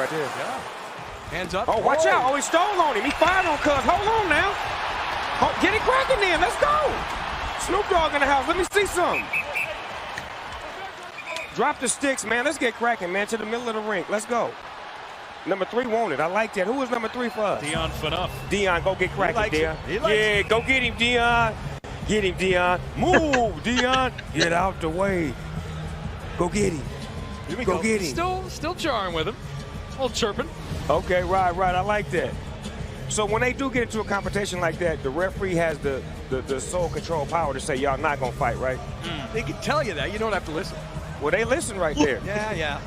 right there. Yeah. Hands up. Oh, watch out. Oh, he stole on him. He fired on Cuz. Hold on now. Oh, get it cracking then. Let's go. Snoop Dogg in the house. Let me see something. Drop the sticks, man. Let's get cracking, man, to the middle of the ring. Let's go. Number 3 wanted. I like that. Who was number 3 for us? Dion Phaneuf. Dion, go get cracking, Dion. Yeah, go get him, Dion. Get him, Dion. Move, Dion. Get out the way. Go get him. Go get him. Still jarring with him. A little chirping. Okay, right. I like that. So when they do get into a competition like that, the referee has the sole control power to say y'all not gonna fight, right? They can tell you that. You don't have to listen. Well, they listen right there. Yeah.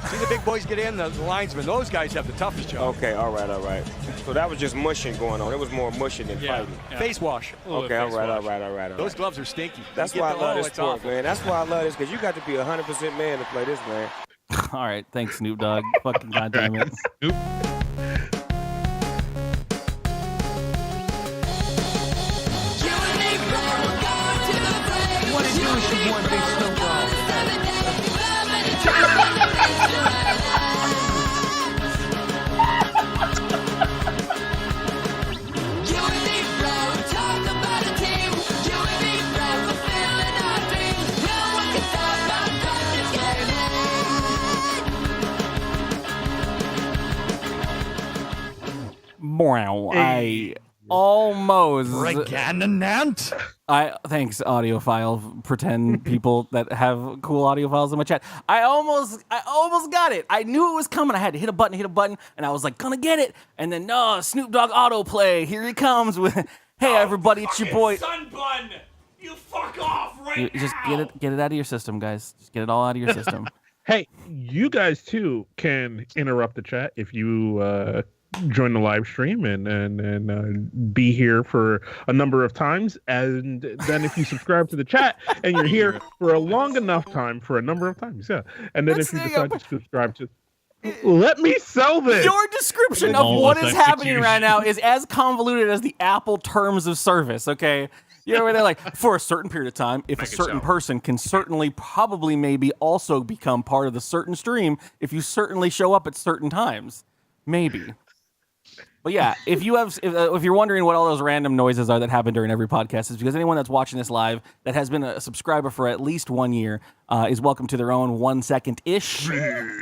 See the big boys get in, the linesmen. Those guys have the toughest job. Okay, all right. So that was just mushing going on. It was more mushing than fighting. Yeah. Face wash. Okay, all right. Those gloves are stinky. That's why I love this sport, man. That's why I love this, because you got to be 100% man to play this, man. All right, thanks, Snoop Dogg. Fucking goddamn it. Snoop. What it do is your boy Big Snoop Dogg. Wow, I almost. Thanks, audiophile. Pretend people that have cool audio files in my chat. I almost got it. I knew it was coming. I had to hit a button, and I was like, gonna get it. And then no, Snoop Dogg autoplay. Here he comes with, hey everybody, it's your boy. Sunbun, you fuck off right Just now. get it out of your system, guys. Just get it all out of your system. Hey, you guys too can interrupt the chat if you join the live stream and be here for a number of times, and then if you subscribe to the chat and you're here for a long enough time for a number of times, and then if you decide to subscribe to, let me sell this. Your description of what is happening right now is as convoluted as the Apple terms of service. Okay. You know where they're like, for a certain period of time, if a certain person can certainly, probably, maybe also become part of the certain stream, if you certainly show up at certain times, maybe. But yeah, if you're wondering what all those random noises are that happen during every podcast, is because anyone that's watching this live that has been a subscriber for at least 1 year is welcome to their own 1 second-ish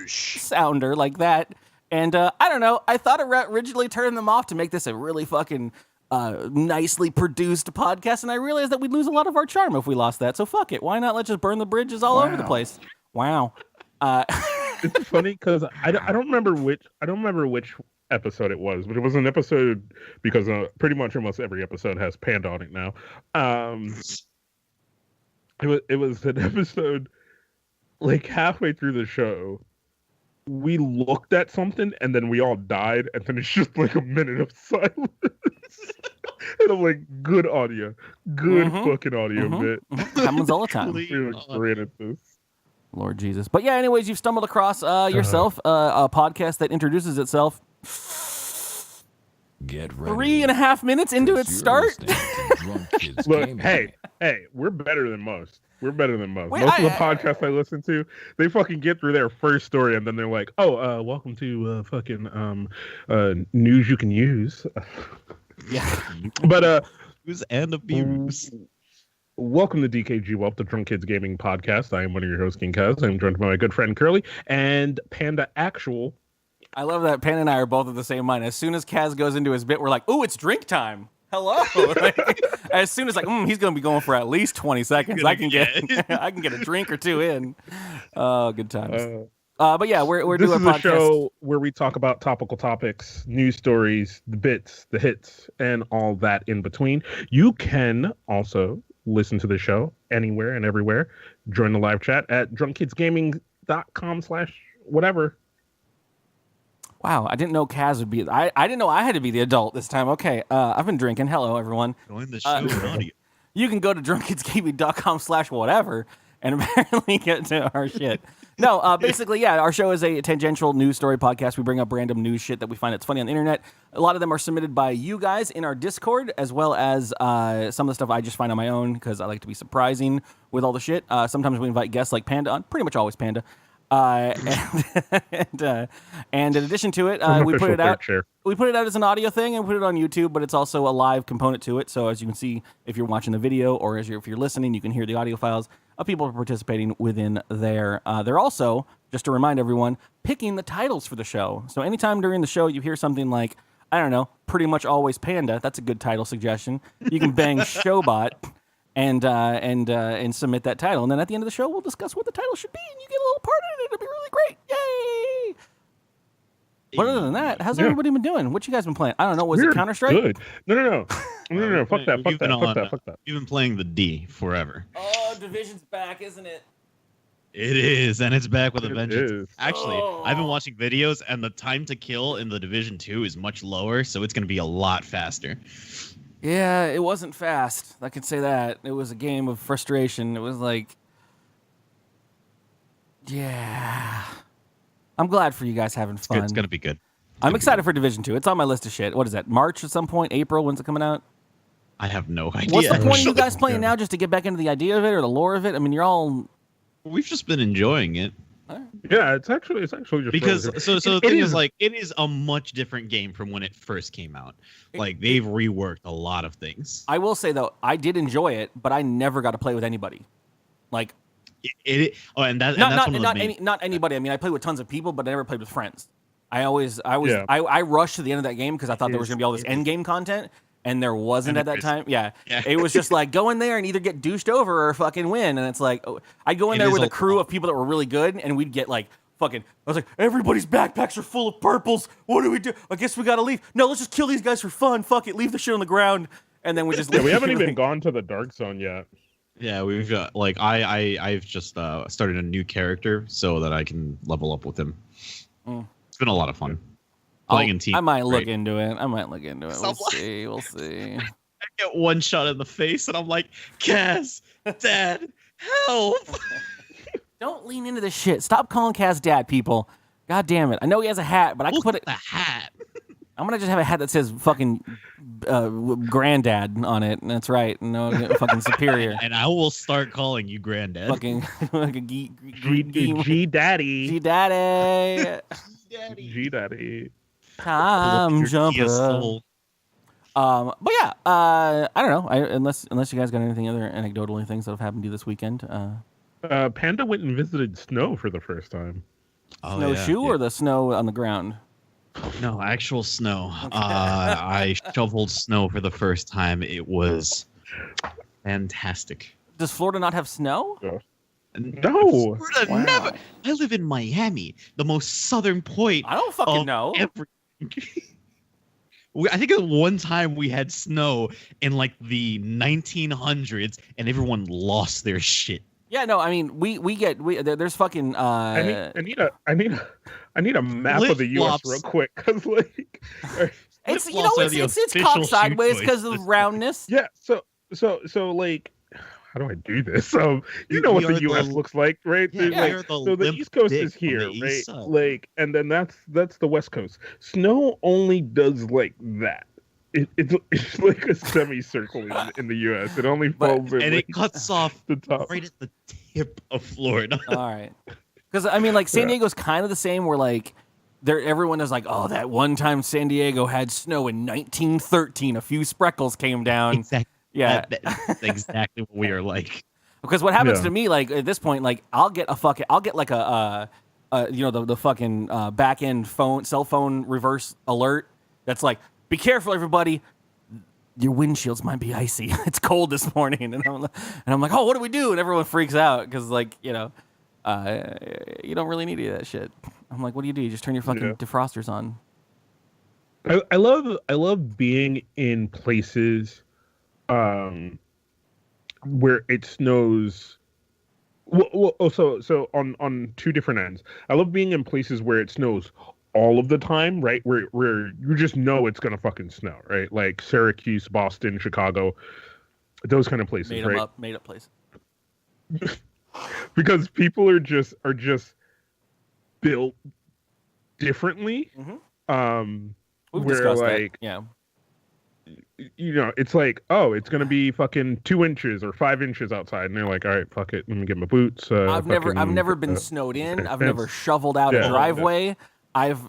sounder like that. And I don't know, I thought originally turning them off to make this a really fucking nicely produced podcast, and I realized that we'd lose a lot of our charm if we lost that. So fuck it, why not? Let's just burn the bridges all over the place. Wow. It's funny because I don't remember which episode it was, but it was an episode because pretty much almost every episode has Panda on it now. It was an episode like halfway through the show. We looked at something and then we all died, and then it's just like a minute of silence. And I'm like, good audio, good fucking audio bit. Happens all the time. Great at this. Lord Jesus. But yeah, anyways, you've stumbled across yourself a podcast that introduces itself Get ready. 3.5 minutes into its start. Look, hey, we're better than most. Most of the podcasts I listen to, they fucking get through their first story and then they're like, "Oh, welcome to fucking news you can use." Yeah, but News and abuse. Welcome to dkgWELP, the Drunk Kids Gaming Podcast. I am one of your hosts, King Kaz. I'm joined by my good friend Curly and Panda Actual. I love that Pan and I are both of the same mind. As soon as Kaz goes into his bit, we're like, "Ooh, it's drink time." Hello. As soon as he's going to be going for at least 20 seconds, I can get a drink or two in. Oh, good times. But yeah, we're doing a podcast. This is a show where we talk about topical topics, news stories, the bits, the hits, and all that in between. You can also listen to the show anywhere and everywhere. Join the live chat at drunkkidsgaming.com/whatever. Wow, I didn't know Kaz would be. I didn't know I had to be the adult this time. Okay, I've been drinking. Hello, everyone. Join the show, audio. You can go to drunkkidsgaming.com/whatever and apparently get to our shit. No, basically, yeah, our show is a tangential news story podcast. We bring up random news shit that we find that's funny on the internet. A lot of them are submitted by you guys in our Discord, as well as some of the stuff I just find on my own because I like to be surprising with all the shit. Sometimes we invite guests like Panda on, pretty much always Panda. And in addition to it, we put it out. We put it out as an audio thing and put it on YouTube, but it's also a live component to it. So as you can see, if you're watching the video or if you're listening, you can hear the audio files of people participating within there. They're also, just to remind everyone, picking the titles for the show. So anytime during the show you hear something like, I don't know, pretty much always Panda, that's a good title suggestion. You can bang Showbot and submit that title. And then at the end of the show, we'll discuss what the title should be, and you get a little part in it. It'll be really great. Yay! But other than that, how's everybody been doing? What you guys been playing? I don't know. Was it Counter-Strike? Good. No. Fuck that. You've been playing the D forever. Oh, Division's back, isn't it? It is, and it's back with a vengeance. Is. Actually, I've been watching videos, and the time to kill in the Division 2 is much lower, so it's going to be a lot faster. Yeah, it wasn't fast. I can say that. It was a game of frustration. It was like, yeah. I'm glad for you guys having fun. It's going to be good. I'm excited for Division 2. It's on my list of shit. What is that, March at some point? April? When's it coming out? I have no idea. What's the point of you guys playing now, just to get back into the idea of it or the lore of it? I mean, you're all... We've just been enjoying it. Yeah, it's actually just because so the thing is, like, it is a much different game from when it first came out. Like, they've reworked a lot of things. I will say though, I did enjoy it, but I never got to play with anybody. Like, not anybody. I mean, I played with tons of people, but I never played with friends. I rushed to the end of that game because I thought there was gonna be all this end game content, and there wasn't at that time. Yeah. It was just like, go in there and either get douched over or fucking win. And it's like, I'd go in there with a crew of people that were really good, and we'd get like fucking, I was like, everybody's backpacks are full of purples. What do we do? I guess we gotta leave. No, let's just kill these guys for fun. Fuck it, leave the shit on the ground. And then we just leave. We haven't even gone to the dark zone yet. Yeah, we've got, like, I've just started a new character so that I can level up with him. It's been a lot of fun. Playing in team. I might look into it. We'll see. I get one shot in the face and I'm like, Kaz, Dad, help. Don't lean into this shit. Stop calling Kaz Dad, people. God damn it. I know he has a hat, but I can put it. The hat. I'm gonna just have a hat that says fucking granddad on it, and that's right. No, fucking superior. And I will start calling you granddad. Fucking G daddy. G daddy. G daddy. Time jumper. But yeah, I don't know. Unless you guys got anything other anecdotal things that have happened to you this weekend. Panda went and visited snow for the first time. Snowshoe or the snow on the ground? No, actual snow. Okay. I shoveled snow for the first time. It was fantastic. Does Florida not have snow? No. Florida never. I live in Miami, the most southern point. I don't fucking know. I think at one time we had snow in like the 1900s, and everyone lost their shit. Yeah, no, I mean there's fucking. I need a map of the U.S. real quick, because like it's cocked sideways because of the roundness. Yeah, so like, how do I do this? So you know what the U.S. looks like, right? Yeah, so the East Coast is here, right? Like, and then that's the West Coast. Snow only does like that. It's like a semicircle in the U.S. It only falls in, and it cuts off the top, right at the tip of Florida. All right, because I mean, like San Diego's kind of the same. Where like, everyone is like, oh, that one time San Diego had snow in 1913. A few spreckles came down. Exactly. Yeah, that's exactly what we are like. Because what happens to me, like at this point, like I'll get like a the fucking back end cell phone reverse alert that's like, be careful, everybody. Your windshields might be icy. It's cold this morning, and I'm like, oh, what do we do? And everyone freaks out because, like, you don't really need any of that shit. I'm like, what do? You just turn your fucking defrosters on. I love being in places, where it snows. So on two different ends. I love being in places where it snows all of the time, right? Where you just know it's gonna fucking snow, right? Like Syracuse, Boston, Chicago, those kind of places, made up places. Because people are just built differently. We've discussed that. Yeah. it's like, oh, it's gonna be fucking 2 inches or 5 inches outside, and they're like, all right, fuck it, let me get my boots. I've never been snowed in. I've never shoveled out Yeah. a driveway. I've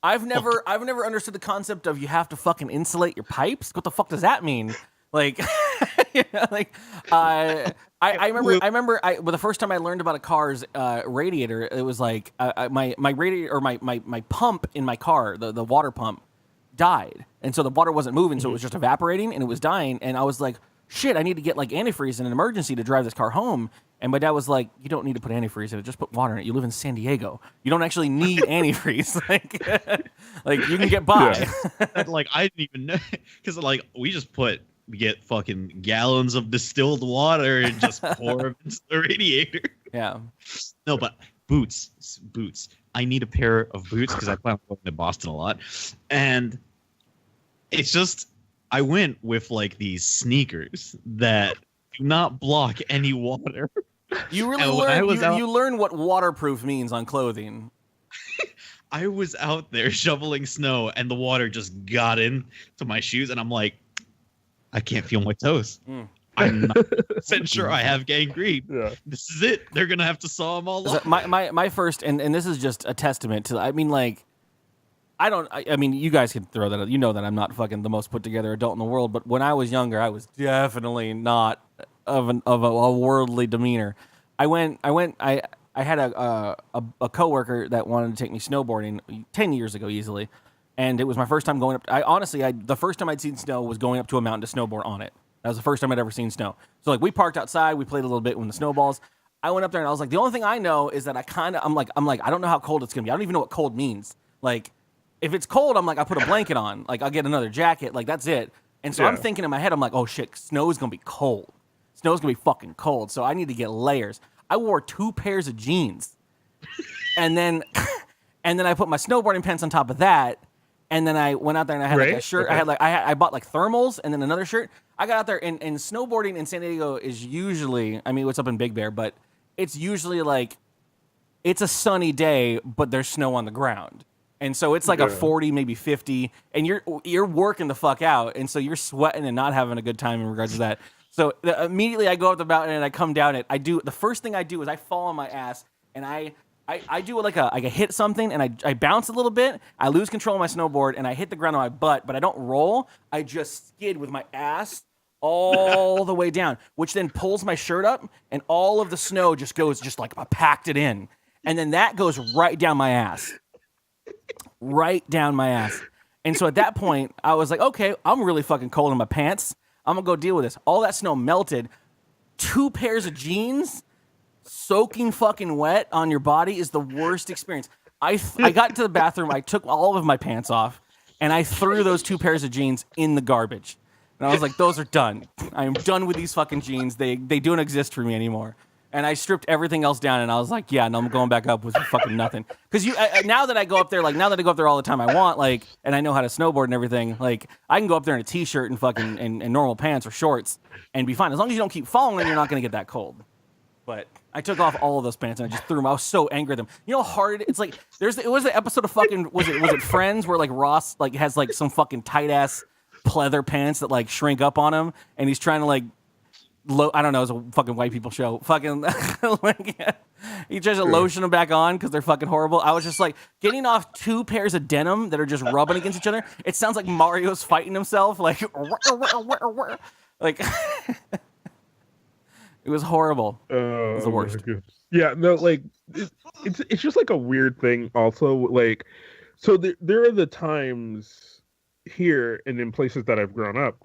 of never understood the concept of you have to fucking insulate your pipes. What the fuck does that mean? Like, I remember the first time I learned about a car's radiator, it was like my radiator or my pump in my car, the water pump, died, and so the water wasn't moving, so it was just evaporating and it was dying, and I was like, shit, I need to get like antifreeze in an emergency to drive this car home. And my dad was like, you don't need to put antifreeze in it, just put water in it. You live in San Diego. You don't actually need antifreeze. like you can get by. Yeah. Like I didn't even know, because like we get fucking gallons of distilled water and just pour them into the radiator. Yeah. No, but boots. I need a pair of boots because I plan on going to Boston a lot, and it's just I went with like these sneakers that do not block any water. You really learn what waterproof means on clothing. I was out there shoveling snow, and the water just got in to my shoes, and I'm like, I can't feel my toes. I'm not sure I have gangrene. Yeah. This is it. They're gonna have to saw them all off. My first, and this is just a testament to. I mean, like, I mean, you guys can throw that out. You know that I'm not fucking the most put together adult in the world. But when I was younger, I was definitely not of a worldly demeanor. I had a coworker that wanted to take me snowboarding 10 years ago easily, and it was my first time going up. The first time I'd seen snow was going up to a mountain to snowboard on it. That was the first time I'd ever seen snow. So like we parked outside, we played a little bit with the snowballs. I went up there and I was like, the only thing I know is that I'm like I don't know how cold it's gonna be. I don't even know what cold means. Like if it's cold, I'm like I put a blanket on. Like I'll get another jacket. Like that's it. And so I'm thinking in my head, I'm like, oh shit, snow's gonna be cold. Snow's gonna be fucking cold. So I need to get layers. I wore 2 pairs of jeans, and then I put my snowboarding pants on top of that, and then I went out there and I had like a shirt. Okay. I bought like thermals and then another shirt. I got out there and snowboarding in San Diego is usually, I mean, what's up in Big Bear, but it's usually like it's a sunny day, but there's snow on the ground, and so it's like a 40, maybe 50, and you're working the fuck out, and so you're sweating and not having a good time in regards to that. So immediately I go up the mountain and I come down it. The first thing I do is I fall on my ass and I do like I hit something and I bounce a little bit. I lose control of my snowboard and I hit the ground on my butt, but I don't roll. I just skid with my ass all the way down, which then pulls my shirt up and all of the snow just goes like I packed it in. And then that goes right down my ass. Right down my ass. And so at that point, I was like, okay, I'm really fucking cold in my pants. I'm going to go deal with this. All that snow melted. 2 pairs of jeans soaking fucking wet on your body is the worst experience. I got to the bathroom. I took all of my pants off, and I threw those 2 pairs of jeans in the garbage. And I was like, those are done. I am done with these fucking jeans. They don't exist for me anymore. And I stripped everything else down, and I was like, yeah, no, I'm going back up with fucking nothing. Because now that I go up there all the time I want, like, and I know how to snowboard and everything, like, I can go up there in a t-shirt and fucking and normal pants or shorts and be fine. As long as you don't keep falling, you're not going to get that cold. But I took off all of those pants and I just threw them. I was so angry at them. You know how hard it's like? It was the episode of fucking was it Friends where like Ross like has like some fucking tight ass pleather pants that like shrink up on him, and he's trying to like. I don't know, it's a fucking white people show. Fucking, like, he tries to lotion them back on because they're fucking horrible. I was just like, getting off 2 pairs of denim that are just rubbing against each other. It sounds like Mario's fighting himself. Like, like it was horrible. It was the worst. Yeah, no, like, it's just like a weird thing also. Like, so there are the times here and in places that I've grown up,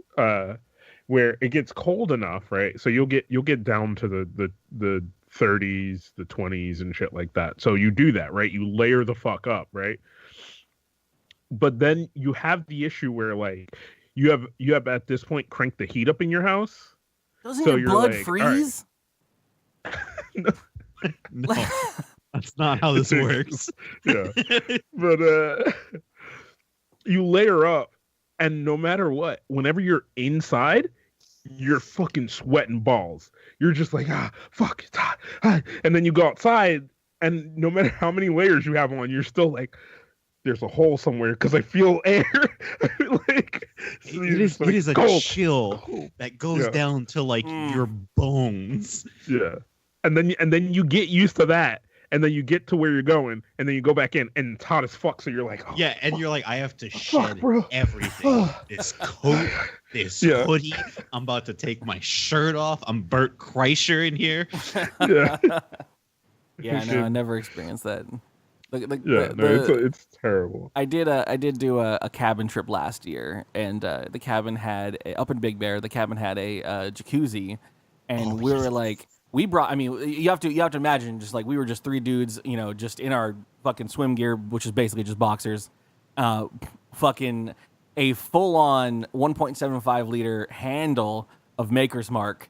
where it gets cold enough, right? So you'll get down to the 30s, the 20s and shit like that. So you do that, right? You layer the fuck up, right? But then you have the issue where like you have at this point cranked the heat up in your house. Doesn't your blood like, freeze? No, that's not how this works. Yeah, but you layer up. And no matter what, whenever you're inside, you're fucking sweating balls. You're just like, fuck, it's hot. And then you go outside, and no matter how many layers you have on, you're still like, there's a hole somewhere because I feel air. Like so it is a cold, chill cold. that goes down to like your bones. Yeah, and then you get used to that, and then you get to where you're going, and then you go back in, and it's hot as fuck. So you're like, oh, Yeah, and you're like, I have to shed bro. everything. This coat, this hoodie. I'm about to take my shirt off. I'm Bert Kreischer in here. Yeah. Yeah, no, I never experienced that. It's terrible. I did do a cabin trip last year, and the cabin had up in Big Bear. The cabin had a jacuzzi, and we were like, we brought. I mean, you have to imagine, just like we were just three dudes, just in our fucking swim gear, which is basically just boxers, fucking a full on 1.75 liter handle of Maker's Mark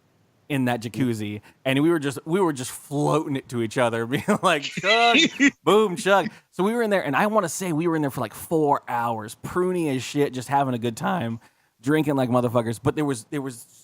in that jacuzzi, and we were just floating it to each other, being like, chug, boom, chug. So we were in there, and I want to say we were in there for like 4 hours, pruny as shit, just having a good time, drinking like motherfuckers. But there was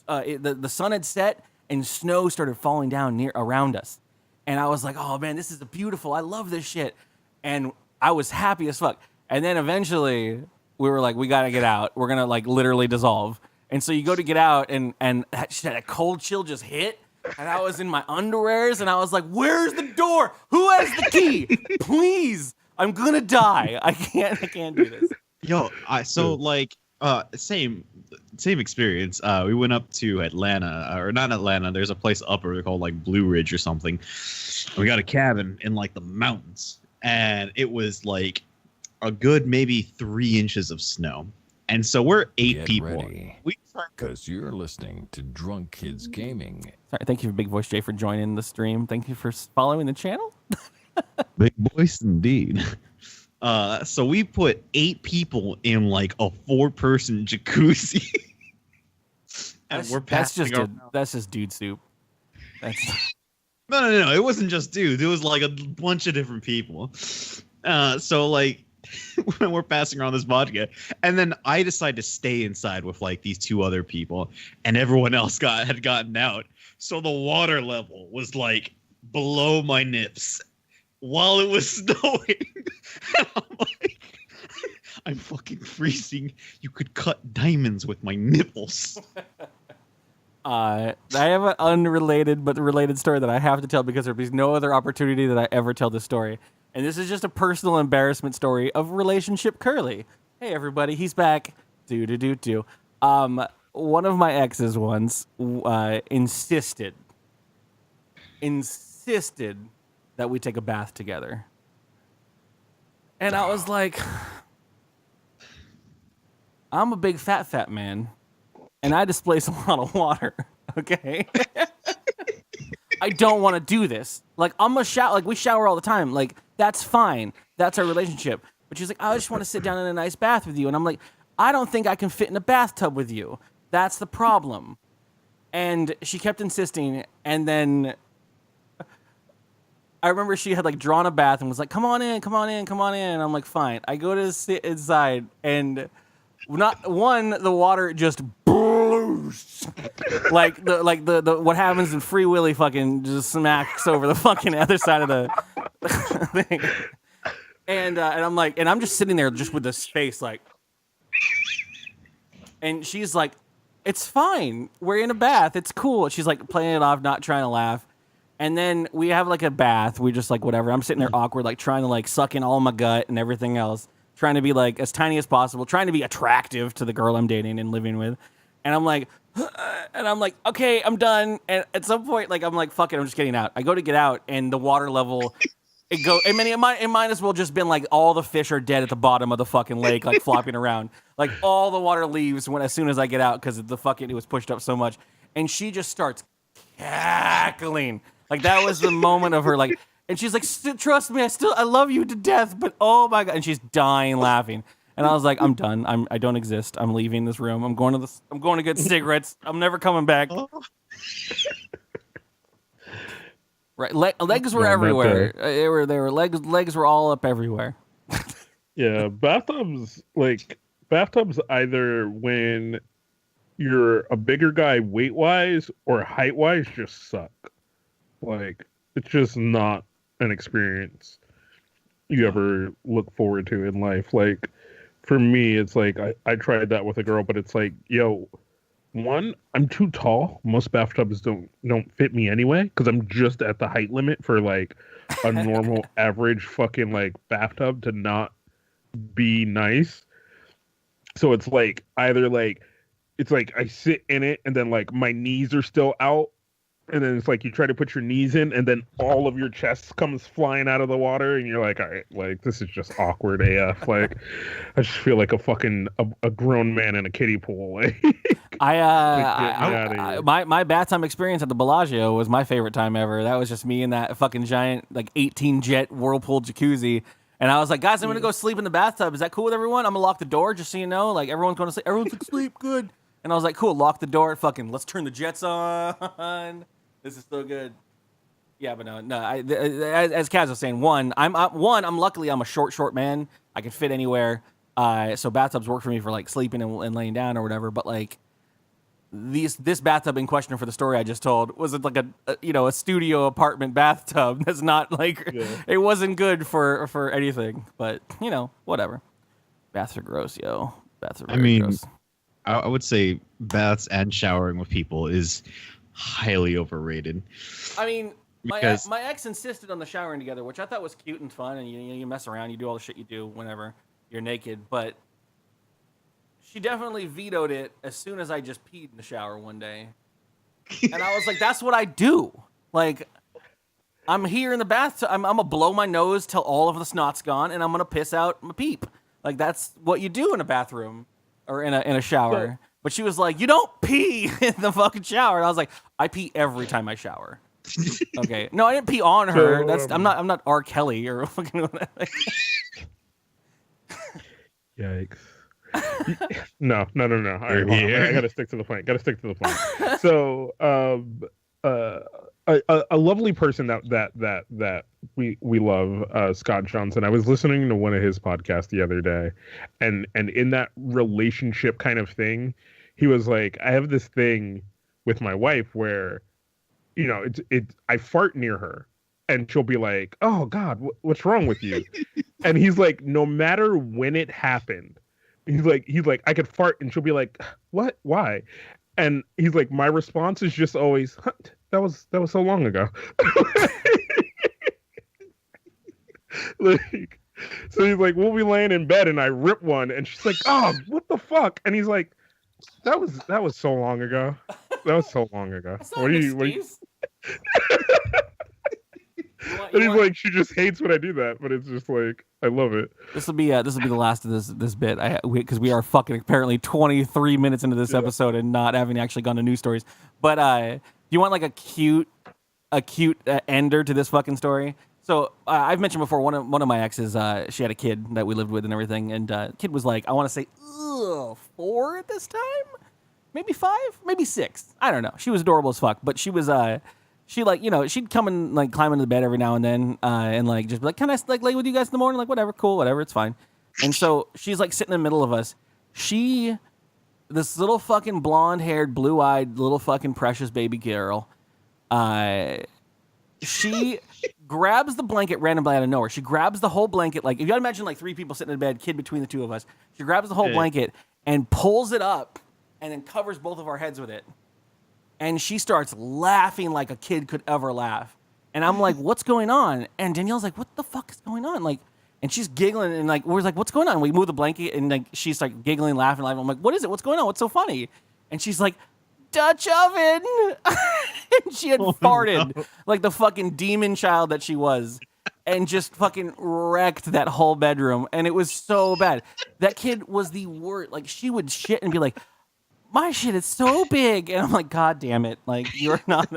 the sun had set, and snow started falling down around us, and I was like, oh man, this is beautiful. I love this shit, and I was happy as fuck. And then eventually we were like, we gotta get out. We're gonna like literally dissolve. And so you go to get out, and that cold chill just hit, and I was in my underwears, and I was like, "Where's the door? Who has the key? Please, I'm gonna die. I can't do this." Yo, same experience. We went up to Atlanta, or not Atlanta. There's a place upper called like Blue Ridge or something. We got a cabin in like the mountains, and it was like a good maybe 3 inches of snow. And so we're 8 people. Because you're listening to Drunk Kids Gaming. Sorry, thank you for Big Voice Jay for joining the stream. Thank you for following the channel. Big voice indeed. So we put 8 people in like a 4-person jacuzzi. And that's just dude soup. That's No. It wasn't just dudes. It was like a bunch of different people. So like when we're passing around this vodka, and then I decide to stay inside with like these 2 other people, and everyone else had gotten out. So the water level was like below my nips while it was snowing. And I'm like, I'm fucking freezing. You could cut diamonds with my nipples. I have an unrelated but related story that I have to tell because there'll be no other opportunity that I ever tell this story. And this is just a personal embarrassment story of relationship Curly. Hey, everybody, he's back. One of my exes once insisted that we take a bath together. And I was like, I'm a big fat man, and I displace a lot of water, okay? I don't want to do this. Like, I'm a shower. Like, we shower all the time. Like, that's fine. That's our relationship. But she's like, I just want to sit down in a nice bath with you. And I'm like, I don't think I can fit in a bathtub with you. That's the problem. And she kept insisting. And then I remember she had like drawn a bath and was like, come on in. And I'm like, fine. I go to sit inside, and the water just blows. like the what happens in Free Willy fucking just smacks over the fucking other side of the thing. And I'm like, and I'm just sitting there just with this face like, and she's like, it's fine. We're in a bath. It's cool. She's like playing it off, not trying to laugh. And then we have like a bath. We just like, whatever. I'm sitting there awkward, like trying to like suck in all my gut and everything else. Trying to be like as tiny as possible. Trying to be attractive to the girl I'm dating and living with. And I'm like, okay, I'm done. And at some point, like, I'm like, fuck it, I'm just getting out. I go to get out, and the water level, it might as well just been like all the fish are dead at the bottom of the fucking lake, like flopping around. Like all the water leaves as soon as I get out because it was pushed up so much. And she just starts cackling. Like that was the moment of her like, and she's like, trust me, I love you to death, but oh my God. And she's dying laughing. And I was like, I'm done. I don't exist. I'm leaving this room. I'm going to get cigarettes. I'm never coming back. Right. Legs were everywhere. They were legs were all up everywhere. Yeah, bathtubs either when you're a bigger guy weight wise or height wise just suck. Like it's just not an experience. you ever look forward to in life. Like, for me, it's like I tried that with a girl, but it's like, yo, one, I'm too tall. Most bathtubs don't fit me anyway because I'm just at the height limit for like a normal average fucking like bathtub to not be nice. So it's like either like it's like I sit in it and then like my knees are still out. And then it's like you try to put your knees in, and then all of your chest comes flying out of the water, and you're like, all right, like this is just awkward AF. Like, I just feel like a grown man in a kiddie pool. Like, my bath time experience at the Bellagio was my favorite time ever. That was just me in that fucking giant like 18 jet whirlpool jacuzzi. And I was like, guys, I'm gonna go sleep in the bathtub. Is that cool with everyone? I'm gonna lock the door just so you know. Like everyone's going to sleep. Everyone's like, sleep, good. And I was like, cool, lock the door. Fucking, let's turn the jets on. This is so good. Yeah, but no. As Kaz was saying, I'm luckily I'm a short man. I can fit anywhere. So bathtubs work for me for like sleeping and laying down or whatever. But like this bathtub in question for the story I just told was like a studio apartment bathtub. That's not like It wasn't good for anything. But whatever. Baths are gross, yo. Baths are very gross. I would say baths and showering with people is highly overrated. I mean, my ex insisted on the showering together, which I thought was cute and fun, and you mess around, you do all the shit you do whenever you're naked, but she definitely vetoed it as soon as I just peed in the shower one day. And I was like, that's what I do. Like, I'm here in the bathtub, I'm gonna blow my nose till all of the snot's gone, and I'm gonna piss out my peep. Like, that's what you do in a bathroom. Or in a shower. But she was like, you don't pee in the fucking shower. And I was like, I pee every time I shower. Okay. No, I didn't pee on her. I'm not R. Kelly or fucking Yikes. No. All right, I gotta stick to the point. So a lovely person that we love, Scott Johnson. I was listening to one of his podcasts the other day, and in that relationship kind of thing, he was like, I have this thing with my wife where, I fart near her, and she'll be like, oh God, what's wrong with you? And he's like, no matter when it happened, he's like, I could fart, and she'll be like, what? Why? And he's like, my response is just always, that was so long ago. Like, so he's like, we'll be laying in bed and I rip one, and she's like, oh, what the fuck? And he's like, that was so long ago. That was so long ago. What are you? And he's like, she just hates when I do that, but it's just like, I love it. This will be the last of this bit, because we are fucking apparently 23 minutes into this episode and not having actually gone to news stories. But do you want like a cute ender to this fucking story? So I've mentioned before, one of my exes, she had a kid that we lived with and everything, and kid was like, I want to say 4 at this time, maybe 5, maybe 6. I don't know. She was adorable as fuck, but she was she like, she'd come and like climb into the bed every now and then, and like just be like, can I like lay with you guys in the morning? Like, whatever, cool, whatever, it's fine. And so she's like sitting in the middle of us. This little fucking blonde-haired, blue-eyed, little fucking precious baby girl, she grabs the blanket randomly out of nowhere. She grabs the whole blanket, like if you gotta imagine like 3 people sitting in bed, kid between the 2 of us. She grabs the whole blanket and pulls it up, and then covers both of our heads with it. And she starts laughing like a kid could ever laugh. And I'm like, what's going on? And Danielle's like, what the fuck is going on? Like, and she's giggling, and like, we're like, what's going on? We move the blanket, and like, she's like giggling, laughing. I'm like, what is it? What's going on? What's so funny? And she's like, Dutch oven. And she had farted like the fucking demon child that she was, and just fucking wrecked that whole bedroom. And it was so bad. That kid was the worst. Like, she would shit and be like, my shit is so big. And I'm like, God damn it. Like, you're not.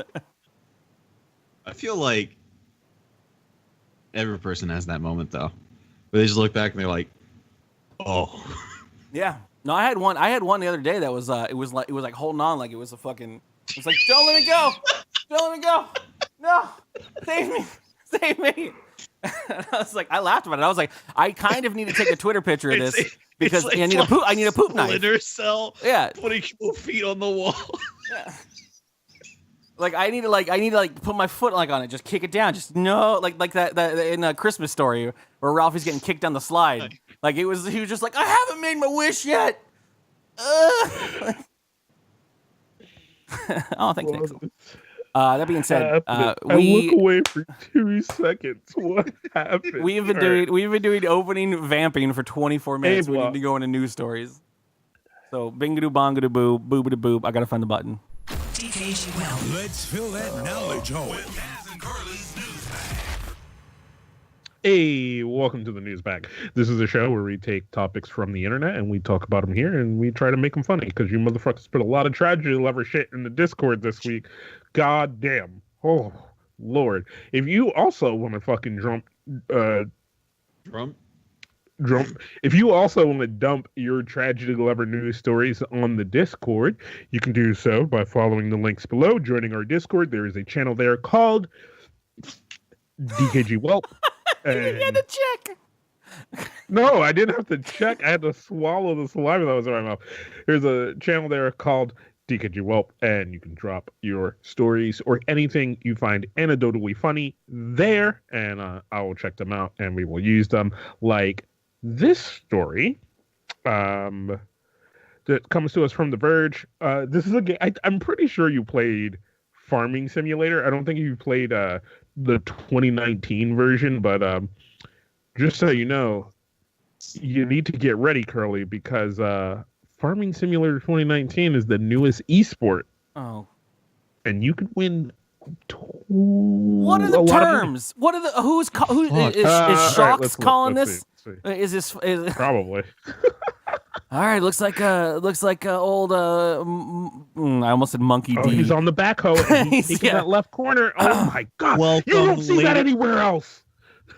I feel like every person has that moment, though, where they just look back and they're like, oh. Yeah. No, I had one the other day that was, it was like holding on like it was a fucking, it was like, don't let me go. Don't let me go. No. Save me. Save me. And I was like, I laughed about it. I was like, I kind of need to take a Twitter picture of this. Because like I need a poop knife. Splinter Cell. Yeah. Putting both feet on the wall. Yeah. Like I need to put my foot on it, just kick it down, just no, like that in A Christmas Story where Ralphie's getting kicked down the slide. Like he was just like, I haven't made my wish yet. Oh, thanks, Nick. That being said, I look away for 2 seconds. What happened? We've been doing opening vamping for 24 minutes. We need to go into news stories. So bingadoo bongadoo boo, boobadoo boop. I gotta find the button. dkgWELP. Let's fill that knowledge hole. With Taz and Carly's News Bag. Hey, welcome to the News Bag. This is a show where we take topics from the internet and we talk about them here and we try to make them funny because you motherfuckers put a lot of tragedy lover shit in the Discord this week. God damn. Oh, Lord. If you also want to fucking if you also want to dump your tragedy lover news stories on the Discord, you can do so by following the links below, joining our Discord. There is a channel there called dkgWELP. You had to check. No, I didn't have to check. I had to swallow the saliva that was in my mouth. There's a channel there called dkgWELP, and you can drop your stories or anything you find anecdotally funny there, and I will check them out, and we will use them. Like this story that comes to us from The Verge. This is a game. I'm pretty sure you played Farming Simulator. I don't think you played the 2019 version, but just so you know, you need to get ready, Curly, because Farming Simulator 2019 is the newest esport. Oh. And you could win. What are the terms? What are the who's is Shocks calling this? Is this probably? All right, looks like old I almost said Monkey D. He's on the backhoe. And he's taking that left corner. Oh my god! Welcome, you don't see that anywhere else.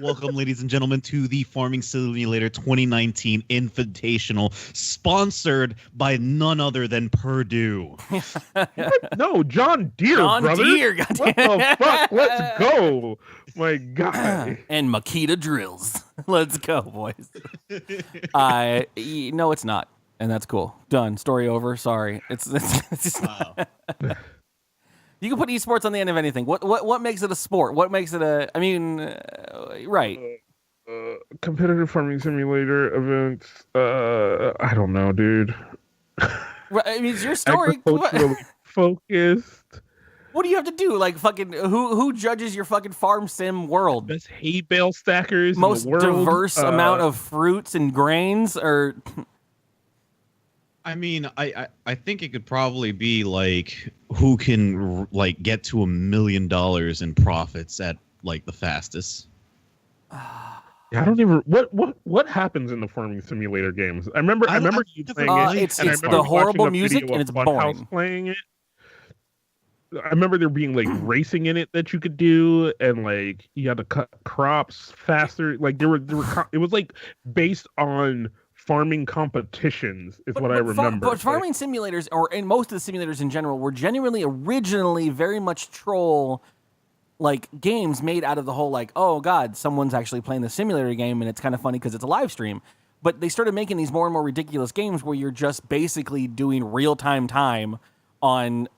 Welcome, ladies and gentlemen, to the Farming Simulator 2019 Invitational, sponsored by none other than Purdue. No, John Deere, brother. Deere, what the fuck? Let's go, my God. And Makita drills. Let's go, boys. No, it's not, and that's cool. Done. Story over. Sorry. It's just Wow. You can put esports on the end of anything. What makes it a sport? What makes it a? I mean, right. Competitive Farming Simulator events. I don't know, dude. Right, I mean, it's your story. Agriculturally focused. What do you have to do? Like fucking who judges your fucking farm sim world? Best hay bale stackers. Most in the world. diverse amount of fruits and grains, or. I mean, I think it could probably be like who can like get to $1 million in profits at like the fastest. I don't even what happens in the Farming Simulator games. I remember you playing it. It's the horrible music and it's boring. Playing it. I remember there being like racing in it that you could do, and like you had to cut crops faster. Like there were it was like based on farming competitions is what I remember. But farming simulators, or in most of the simulators in general, were genuinely originally very much troll like games made out of the whole like, oh god, someone's actually playing the simulator game and it's kind of funny because it's a live stream. But they started making these more and more ridiculous games where you're just basically doing time on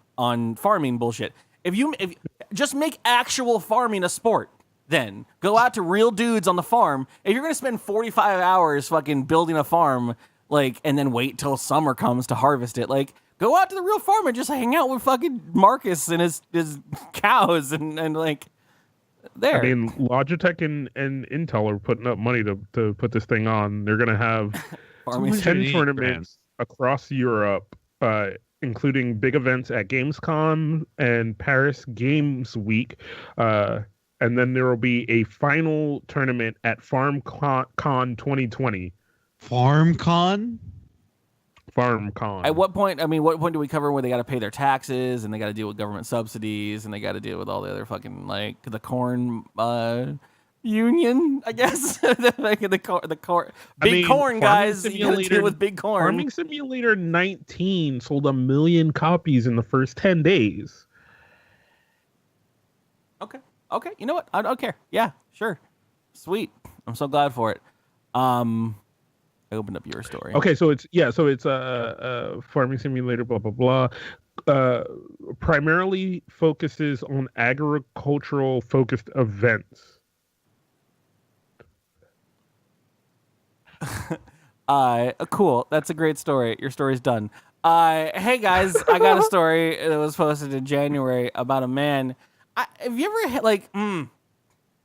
farming bullshit. If just make actual farming a sport. Then go out to real dudes on the farm. If you're gonna spend 45 hours fucking building a farm, like, and then wait till summer comes to harvest it, like, go out to the real farm and just hang out with fucking Marcus and his cows and like there. I mean, Logitech and Intel are putting up money to put this thing on. They're gonna have 10 tournaments across Europe, including big events at Gamescom and Paris Games Week. And then there will be a final tournament at FarmCon 2020. FarmCon? FarmCon. At what point? I mean, what point do we cover where they got to pay their taxes and they got to deal with government subsidies and they got to deal with all the other fucking like the corn union? I guess the corn guys. You got to deal with big corn. Farming Simulator 19 sold 1 million copies in the first 10 days. Okay, you know what? I don't care. Yeah, sure. Sweet. I'm so glad for it. I opened up your story. Okay, so it's Farming Simulator, blah blah blah. primarily focuses on agricultural focused events. Cool. That's a great story. Your story's done. Hey guys, I got a story that was posted in January about a man. Have you ever had like, I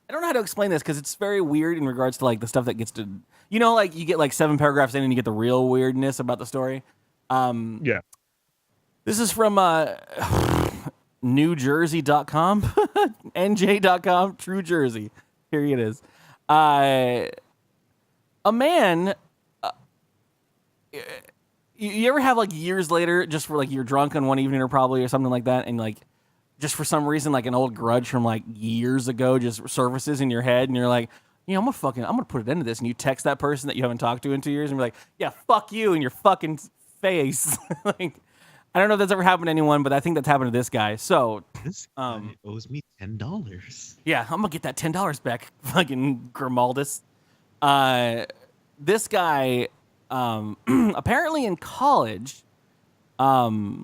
don't know how to explain this because it's very weird in regards to like the stuff that gets to, like you get like 7 paragraphs in and you get the real weirdness about the story. Yeah. This is from NewJersey.com, NJ.com, True Jersey. Here it is. A man. You ever have like years later, just for like you're drunk on one evening or probably or something like that, and like just for some reason like an old grudge from like years ago just surfaces in your head, and you're like, I'm gonna put it into this, and you text that person that you haven't talked to in 2 years, and be like, yeah, fuck you in your fucking face. Like, I don't know if that's ever happened to anyone, but I think that's happened to this guy. So this guy owes me $10. Yeah, I'm gonna get that $10 back, fucking Grimaldus. This guy. Apparently in college, so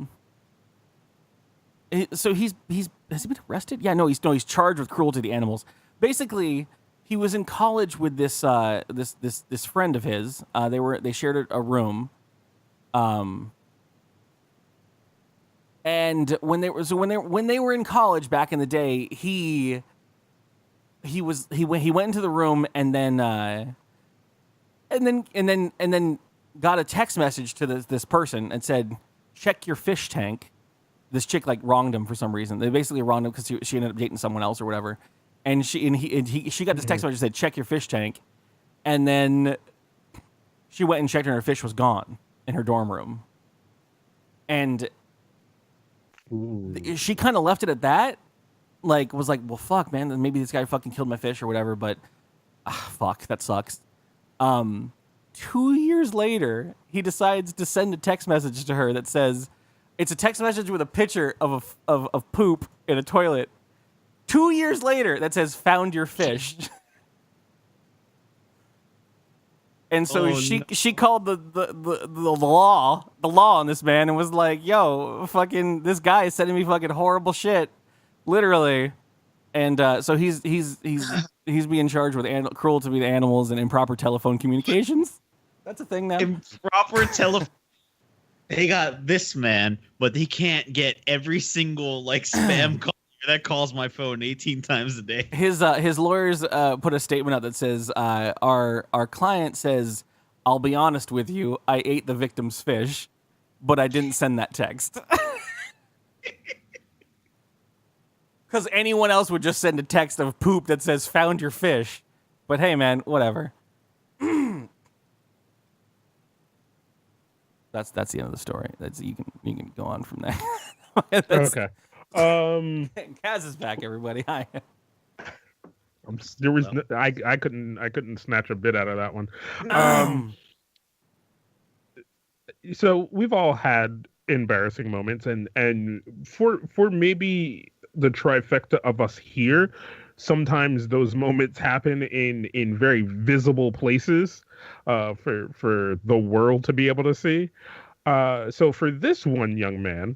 has he been arrested? Yeah, no, he's charged with cruelty to animals. Basically, he was in college with this this friend of his. They shared a room, and when they were in college back in the day, he went into the room and then. And then got a text message to this person and said, check your fish tank. This chick like wronged him for some reason. They basically wronged him because she ended up dating someone else or whatever. And she got this text message that said, check your fish tank. And then she went and checked and her fish was gone in her dorm room. And she kind of left it at that. Like, was like, well, fuck, man. Maybe this guy fucking killed my fish or whatever. But fuck, that sucks. 2 years later, he decides to send a text message to her that says, it's a text message with a picture of poop in a toilet. 2 years later, that says, found your fish. And so she called the law on this man and was like, yo, fucking, this guy is sending me fucking horrible shit. Literally. And so he's being charged with cruelty to animals and improper telephone communications. That's a thing now. Improper telephone. They got this man, but he can't get every single like spam call that calls my phone 18 times a day. His lawyers put a statement out that says our client says, I'll be honest with you, I ate the victim's fish, but I didn't send that text. Because anyone else would just send a text of poop that says, found your fish. But hey, man, whatever. That's the end of the story. You can go on from there. Okay. Kaz is back, everybody. Hi. I couldn't snatch a bit out of that one. So we've all had embarrassing moments, and for maybe the trifecta of us here, sometimes those moments happen in very visible places for the world to be able to see. So for this one young man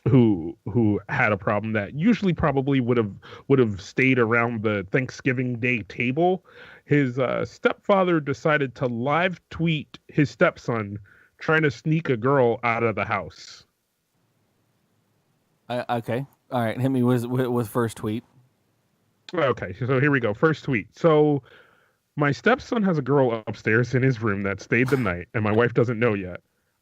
who had a problem that usually probably would have stayed around the Thanksgiving Day table, his stepfather decided to live tweet his stepson trying to sneak a girl out of the house. Okay. All right, hit me with first tweet. Okay, so here we go. First tweet. So my stepson has a girl upstairs in his room that stayed the night, and my wife doesn't know yet.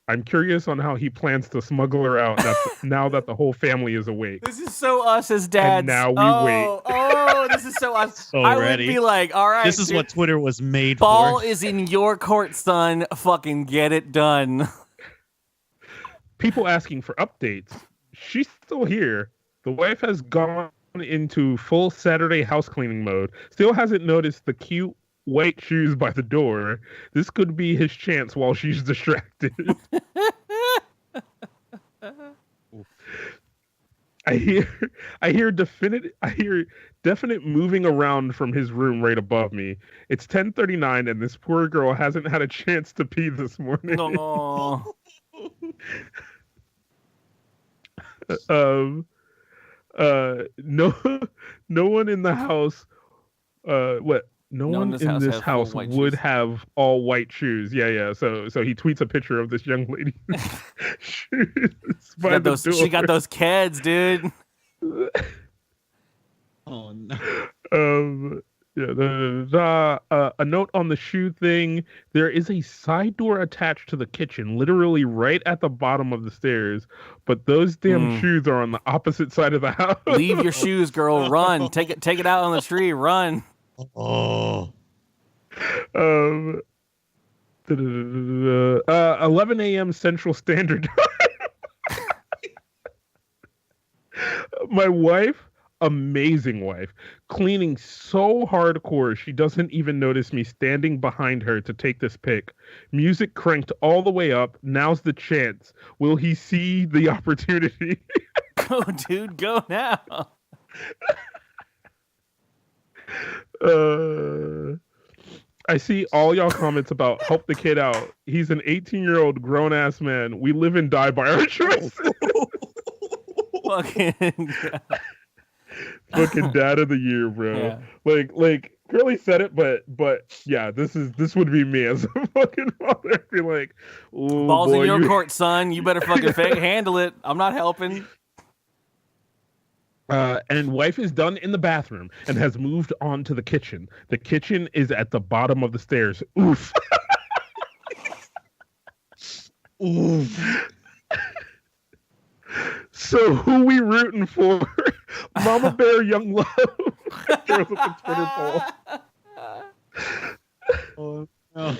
I'm curious on how he plans to smuggle her out now that the whole family is awake. This is so us as dads. And now we wait. Oh, this is so us. I would be like, all right. This is what Twitter was made Ball for. is in your court, son. Fucking get it done. People asking for updates. She's still here. The wife has gone into full Saturday house cleaning mode. Still hasn't noticed the cute white shoes by the door. This could be his chance while she's distracted. I hear definite moving around from his room right above me. It's 10:39 and this poor girl hasn't had a chance to pee this morning. No. No, no one in the house. What? No one in this house would have all white shoes. Yeah. So he tweets a picture of this young lady. She got those kids, dude. Oh no. Yeah. A note on the shoe thing. There is a side door attached to the kitchen, literally right at the bottom of the stairs. But those damn shoes are on the opposite side of the house. Leave your shoes, girl. Run. Take it out on the tree. Run. Oh. 11 a.m. Central Standard Time. My wife, amazing wife, cleaning so hardcore she doesn't even notice me standing behind her to take this pic. Music cranked all the way up. Now's the chance. Will he see the opportunity? Go, dude. Go now. I see all y'all comments about help the kid out. He's an 18-year-old grown-ass man. We live and die by our choices. Fucking dad of the year, bro. Yeah. Like Curly said it, but yeah, this would be me as a fucking father. I'd be like, oh, balls boy, in your court, son. You better fucking handle it. I'm not helping. And wife is done in the bathroom and has moved on to the kitchen. The kitchen is at the bottom of the stairs. Oof. Oof. So who we rooting for? Mama Bear, Young Love. Throws up the Twitter poll. Oh, no.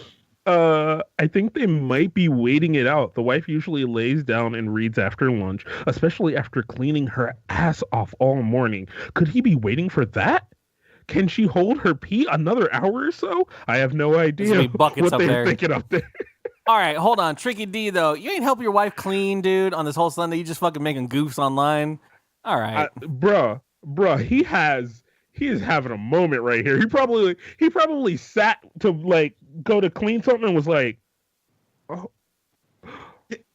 I think they might be waiting it out. The wife usually lays down and reads after lunch, especially after cleaning her ass off all morning. Could he be waiting for that? Can she hold her pee another hour or so? I have no idea what they're thinking up there. All right, hold on. Tricky D, though. You ain't helping your wife clean, dude, on this whole Sunday. You just fucking making goofs online. All right. Bruh, he is having a moment right here. He probably sat to like go to clean something and was like, "Oh,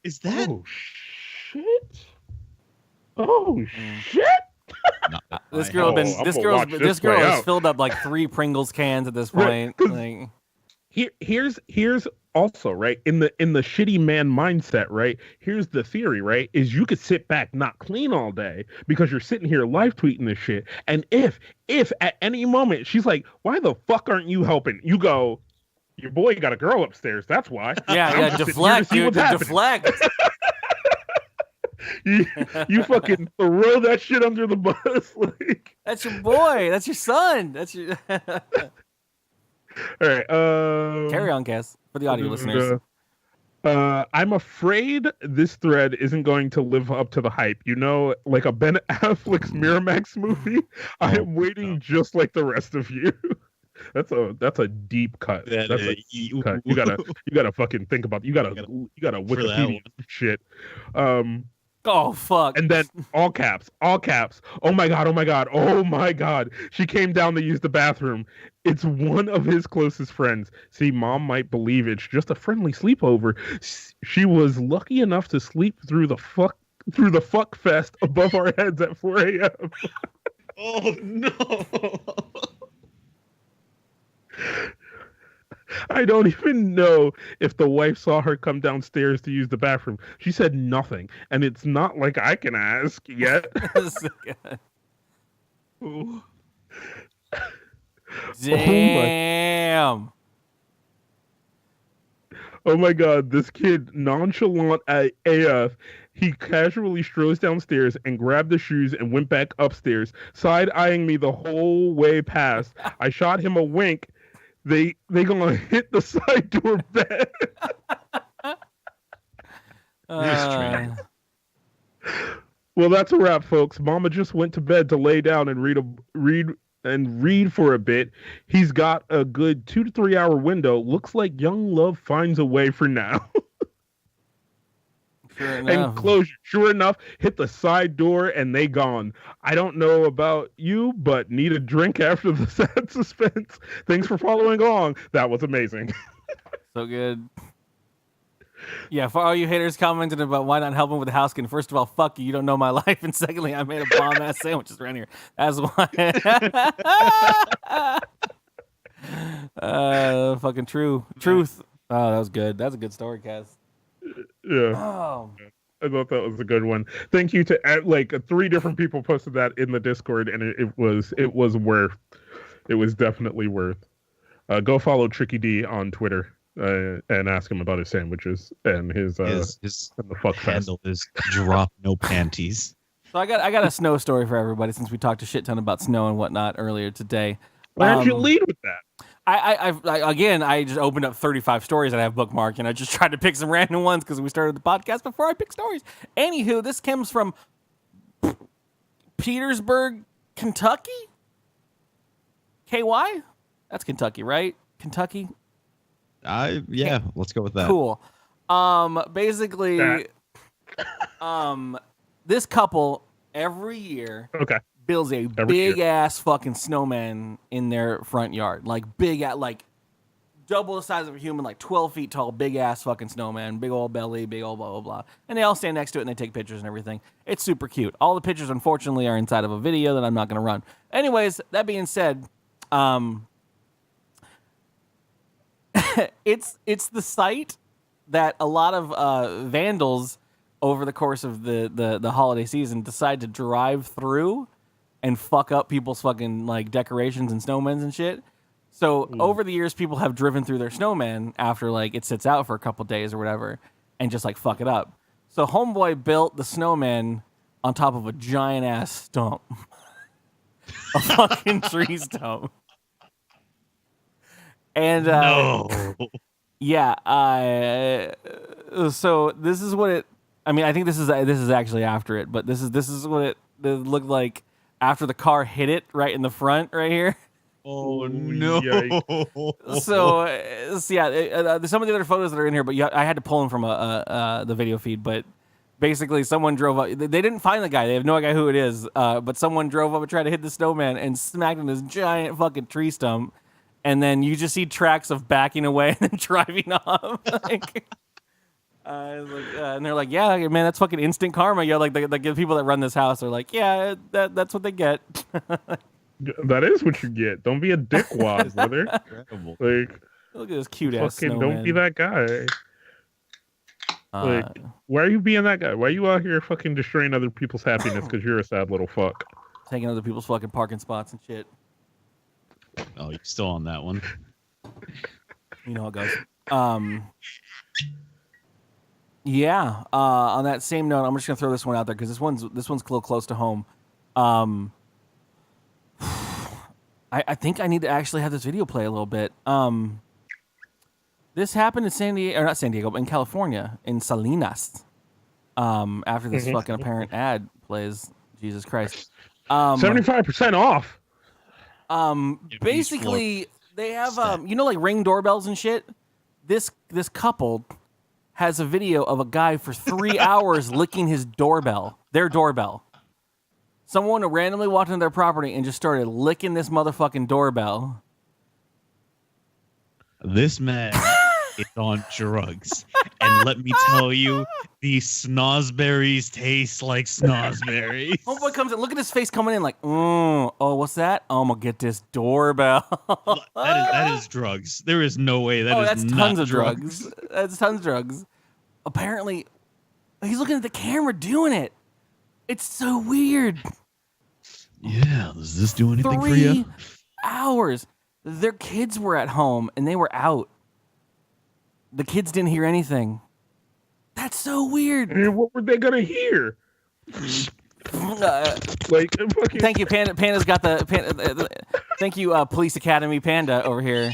is that? Oh shit! Oh shit!" This girl has filled up like 3 Pringles cans at this point. Right, here's also right in the shitty man mindset, right? Here's the theory, right? Is you could sit back, not clean all day because you're sitting here live tweeting this shit. And if at any moment she's like, "Why the fuck aren't you helping?" You go, "Your boy got a girl upstairs. That's why." Yeah, deflect, dude. Deflect. you fucking throw that shit under the bus. Like, that's your boy. That's your son. That's your. All right. Carry on, Cass, for the audio listeners. I'm afraid this thread isn't going to live up to the hype. You know, like a Ben Affleck's Miramax movie. I am waiting just like the rest of you. That's a deep cut. That's a deep cut. You gotta fucking think about. You gotta Wikipedia shit. Oh fuck! And then all caps. Oh my god! She came down to use the bathroom. It's one of his closest friends. See, mom might believe it's just a friendly sleepover. She was lucky enough to sleep through the fuck fest above our heads at 4 a.m. Oh no! I don't even know if the wife saw her come downstairs to use the bathroom. She said nothing, and it's not like I can ask yet. Damn. Oh my god, this kid, nonchalant AF, he casually strolls downstairs and grabbed the shoes and went back upstairs, side-eyeing me the whole way past. I shot him a wink. They gonna hit the side door bed. Well, that's a wrap, folks. Mama just went to bed to lay down and read for a bit. He's got a good 2 to 3 hour window. Looks like young love finds a way for now. Sure enough. And closure, sure enough, hit the side door and they gone. I don't know about you, but need a drink after the sad suspense. Thanks for following along. That was amazing. So good. Yeah, for all you haters commenting about why not helping with the house skin, first of all, fuck you, you don't know my life, and secondly, I made a bomb-ass sandwiches around here. That's why. Fucking truth. Oh, that was good. That's a good story, Kaz. Yeah. Oh. I thought that was a good one. Thank you to like 3 different people posted that in the Discord, and it was worth. It was definitely worth. Go follow Tricky D on Twitter and ask him about his sandwiches and his and the fuck handle is drop no panties. So I got a snow story for everybody since we talked a shit ton about snow and whatnot earlier today. Why don't you lead with that? I just opened up 35 stories that I have bookmarked, and I just tried to pick some random ones because we started the podcast before I picked stories. Anywho, this comes from Petersburg, Kentucky. KY? That's Kentucky, right? Kentucky? Yeah, let's go with that. Cool. Basically, this couple every year builds a big ass fucking snowman in their front yard, like big at like double the size of a human, like 12 feet tall, big ass fucking snowman, big old belly, big old blah blah blah, and they all stand next to it and they take pictures and everything. It's super cute. All the pictures, unfortunately, are inside of a video that I'm not going to run. Anyways, that being said, it's the site that a lot of vandals over the course of the holiday season decide to drive through and fuck up people's fucking like decorations and snowmen and shit. So over the years, people have driven through their snowman after like it sits out for a couple days or whatever and just like fuck it up. So homeboy built the snowman on top of a giant ass stump. A fucking tree stump. And yeah, so this is what it. I mean, I think this is actually after it, but this is what it looked like after the car hit it right in the front, right here. Oh no! So yeah, some of the other photos that are in here, but I had to pull them from the video feed. But basically, someone drove up. They didn't find the guy. They have no idea who it is. But someone drove up and tried to hit the snowman and smacked in this giant fucking tree stump. And then you just see tracks of backing away and then driving off. And they're like, yeah, man, that's fucking instant karma. Yeah, like the people that run this house are like, yeah, that's what they get. That is what you get. Don't be a dickwad, brother. Like, look at this cute ass snowman. Don't be that guy. Like, why are you being that guy? Why are you out here fucking destroying other people's happiness because you're a sad little fuck? Taking other people's fucking parking spots and shit. Oh, you're still on that one. You know how it goes. Yeah. On that same note, I'm just gonna throw this one out there because this one's a little close to home. I think I need to actually have this video play a little bit. This happened in in California, in Salinas. After this fucking apparent ad plays, Jesus Christ. 75% off. Basically, they have like Ring doorbells and shit. This couple has a video of a guy for 3 hours licking their doorbell. Someone randomly walked into their property and just started licking this motherfucking doorbell. This man is on drugs. And let me tell you, these snozberries taste like snozberries. Homeboy comes in, look at his face coming in like, oh, what's that? Oh, I'm going to get this doorbell. that is drugs. There is no way that's tons of drugs. That's tons of drugs. Apparently, he's looking at the camera doing it. It's so weird. Yeah, does this do anything for you? 3 hours. Their kids were at home and they were out. The kids didn't hear anything. That's so weird. And what were they gonna hear? Thank you, Panda. Panda's got the. Thank you, Police Academy Panda over here.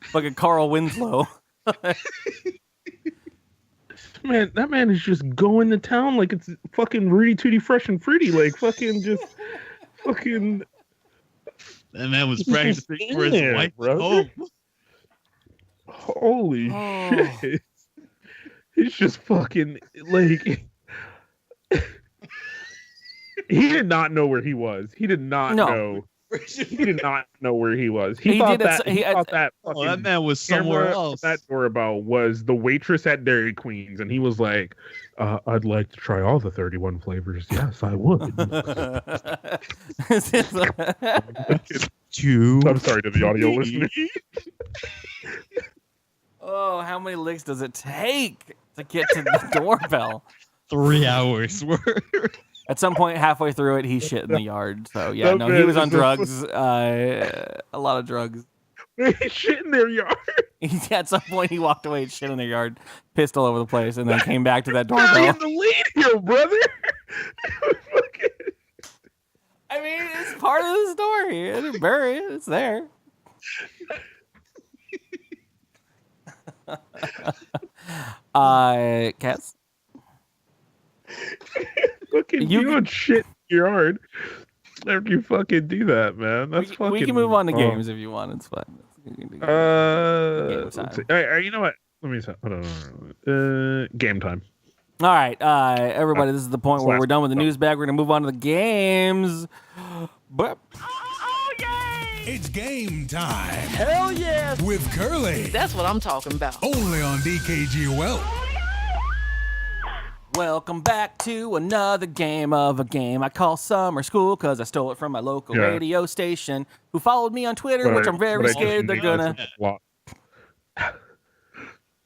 Fucking Carl Winslow. Man, that man is just going to town like it's fucking Rudy Tooty Fresh and Fruity, like fucking just fucking. That man was practicing for his wife. Oh, holy shit! He's just fucking like. He did not know where he was. He did not know He did not know where he was. He thought that fucking that man was somewhere camera else. That doorbell was the waitress at Dairy Queen's, and he was like, "I'd like to try all the 31 flavors." Yes, I would. I'm sorry to the audio listeners. Oh, how many licks does it take to get to the doorbell? 3 hours worth. At some point, halfway through it, he shit in the yard. So yeah, no, he was on drugs. A lot of drugs. He shit in their yard. At some point, he walked away and shit in their yard, pissed all over the place, and then came back to that doorbell. You're in the lead here, brother. I mean, it's part of the story. I didn't bury it. It's there. Cats? Fucking you don't shit in your yard after you fucking do that, man. That's fucking. We can move on to games if you want. It's fine. You know what? Let me say. Hold on. Game time. All right, everybody. This is the point where we're done with the news bag. We're gonna move on to the games. But It's game time. Hell yes. With Curly. That's what I'm talking about. Only on dkgWELP. welcome back to another game of a game I call Summer School because I stole it from my local radio station who followed me on Twitter, which I'm very scared they're gonna.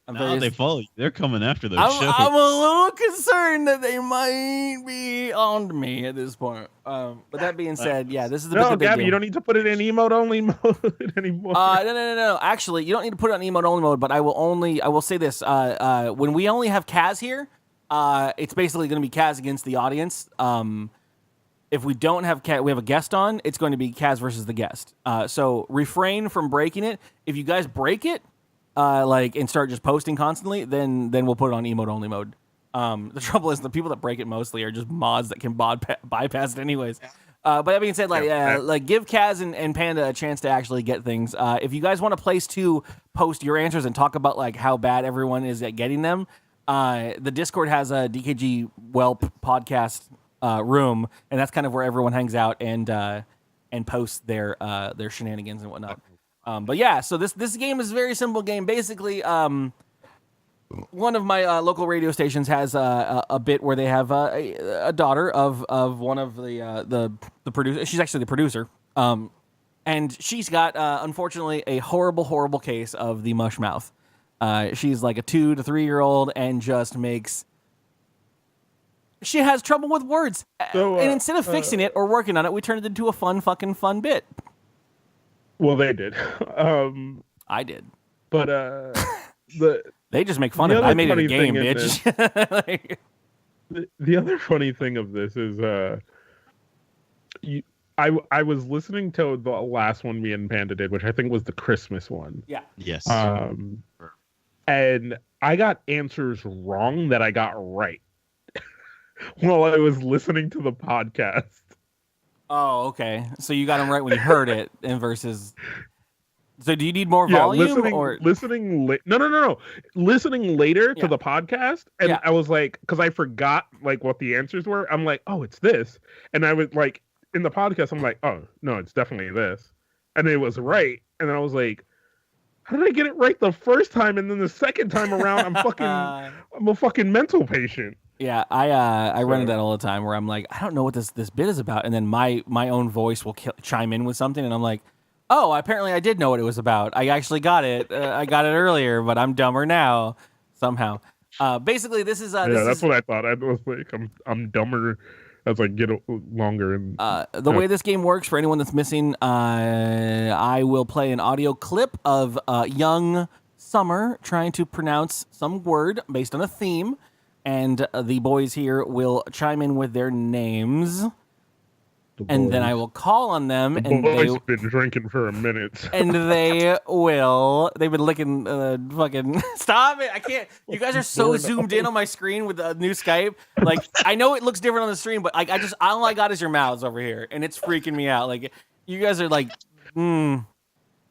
Now they follow you. They're coming after those shows. I'm a little concerned that they might be on me at this point. But that being said, this is the big Gabby, game. you don't need to put it in emote only mode anymore. No. Actually, you don't need to put it on emote only mode. But I will say this: when we only have Kaz here, it's basically going to be Kaz against the audience. If we don't have we have a guest on, it's going to be Kaz versus the guest. So refrain from breaking it. If you guys break it, and start just posting constantly, then we'll put it on emote only mode. The trouble is the people that break it mostly are just mods that can bypass it anyways. But that being said, give Kaz and Panda a chance to actually get things. If you guys want a place to post your answers and talk about how bad everyone is at getting them, the Discord has a dkgWELP podcast room, and that's kind of where everyone hangs out and posts their shenanigans and whatnot. So this game is a very simple game. Basically, one of my local radio stations has a bit where they have a daughter of one of the producer. She's actually the producer, and she's got unfortunately a horrible case of the mush mouth. She's like a 2 to 3 year old and just makes. She has trouble with words, and instead of fixing it or working on it, we turned it into a fun bit. Well, they did. I did. But they just make fun of it. I made it a game, bitch. The other funny thing of this is I was listening to the last one me and Panda did, which I think was the Christmas one. Yeah. Yes. And I got answers wrong that I got right while I was listening to the podcast. Oh, okay. So you got them right when you heard it, and versus. So do you need more volume listening? No. Listening later to the podcast, and I was like, because I forgot what the answers were. I'm like, oh, it's this, and I was in the podcast, I'm like, oh no, it's definitely this, and it was right, and then I was like, how did I get it right the first time, and then the second time around, I'm a fucking mental patient. Yeah, I run into that all the time where I'm like, I don't know what this bit is about, and then my own voice will chime in with something, and I'm like, oh, apparently I did know what it was about. I actually got it. I got it earlier, but I'm dumber now somehow. Basically, this is that's what I thought. I was like, I'm dumber as I get longer. And the way this game works, for anyone that's missing, I will play an audio clip of young Summer trying to pronounce some word based on a theme. And the boys here will chime in with their names, and then I will call on them. And they've been drinking for a minute, and they've been licking fucking. Stop it! I can't. You guys are so zoomed in on my screen with the new Skype. I know it looks different on the stream, but all I got is your mouths over here, and it's freaking me out. You guys are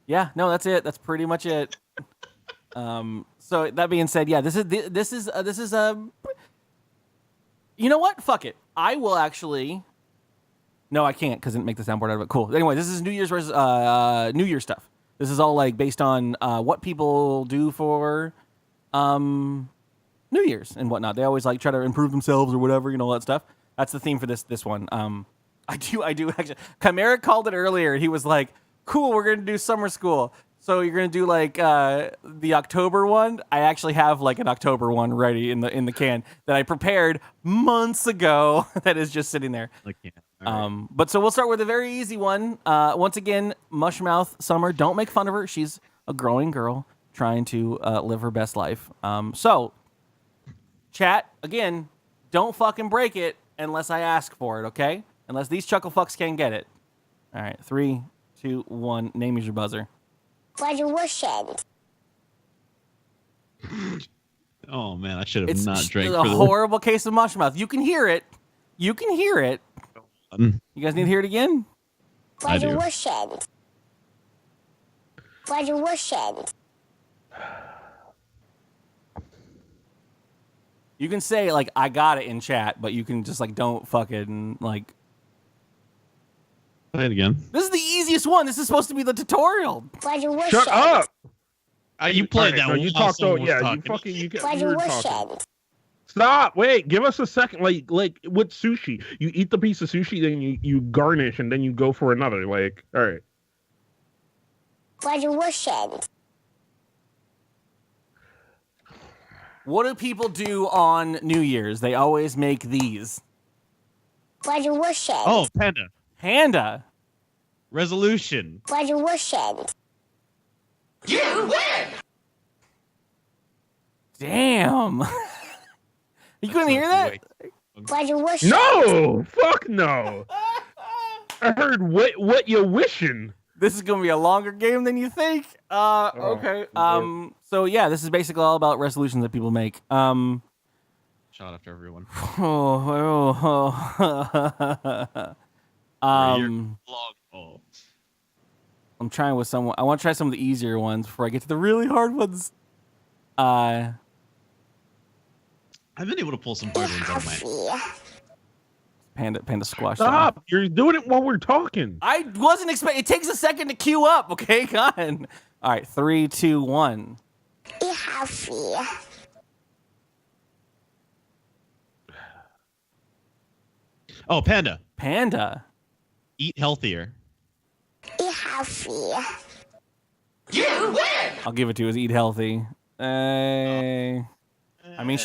yeah, no, that's it. That's pretty much it. So that being said, this is you know what? Fuck it. I will actually No, I can't because I didn't make the soundboard out of it. Cool. Anyway, this is New Year's New Year stuff. This is all like based on what people do for New Year's and whatnot. They always like try to improve themselves or whatever, all that stuff. That's the theme for this one. I do actually. Chimera called it earlier. He was like, "Cool, we're gonna do summer school. So you're gonna do like the October one." I actually have like an October one ready in the can that I prepared months ago. That is just sitting there. But so we'll start with a very easy one. Once again, Mushmouth Summer. Don't make fun of her. She's a growing girl trying to live her best life. So, chat again. Don't fucking break it unless I ask for it. Okay? Unless these chuckle fucks can get it. All right. 3, 2, 1. Name is your buzzer. Resolution. Oh man, I should have not drank. It's for a horrible case of Mushmouth. You can hear it. You can hear it. You guys need to hear it again? I do. Resolution. You can say like I got it in chat, but you can just like don't fucking like. Play it again. This is the easiest one. This is supposed to be the tutorial. Shut up! You played that one. You talked over. Yeah, you were talking. Stop! Wait, give us a second. Like with sushi, you eat the piece of sushi, then you garnish, and then you go for another. Like, all right. What do people do on New Year's? They always make these. Oh, Panda. Panda. Resolution. You win! Damn. You couldn't hear that? No! Fuck no! I heard what you wishing. This is gonna be a longer game than you think. Okay. So yeah, this is basically all about resolutions that people make. Shot after everyone. I'm trying with someone. I want to try some of the easier ones before I get to the really hard ones. I've been able to pull some hard ones out of my. Panda squash. Stop! Them. You're doing it while we're talking. I wasn't expecting. It takes a second to queue up. Okay, God. All right, 3, 2, 1. Be healthy. Oh, Panda. Panda. Eat healthier. Be healthy. You win! I'll give it to you. Is eat healthy. I mean,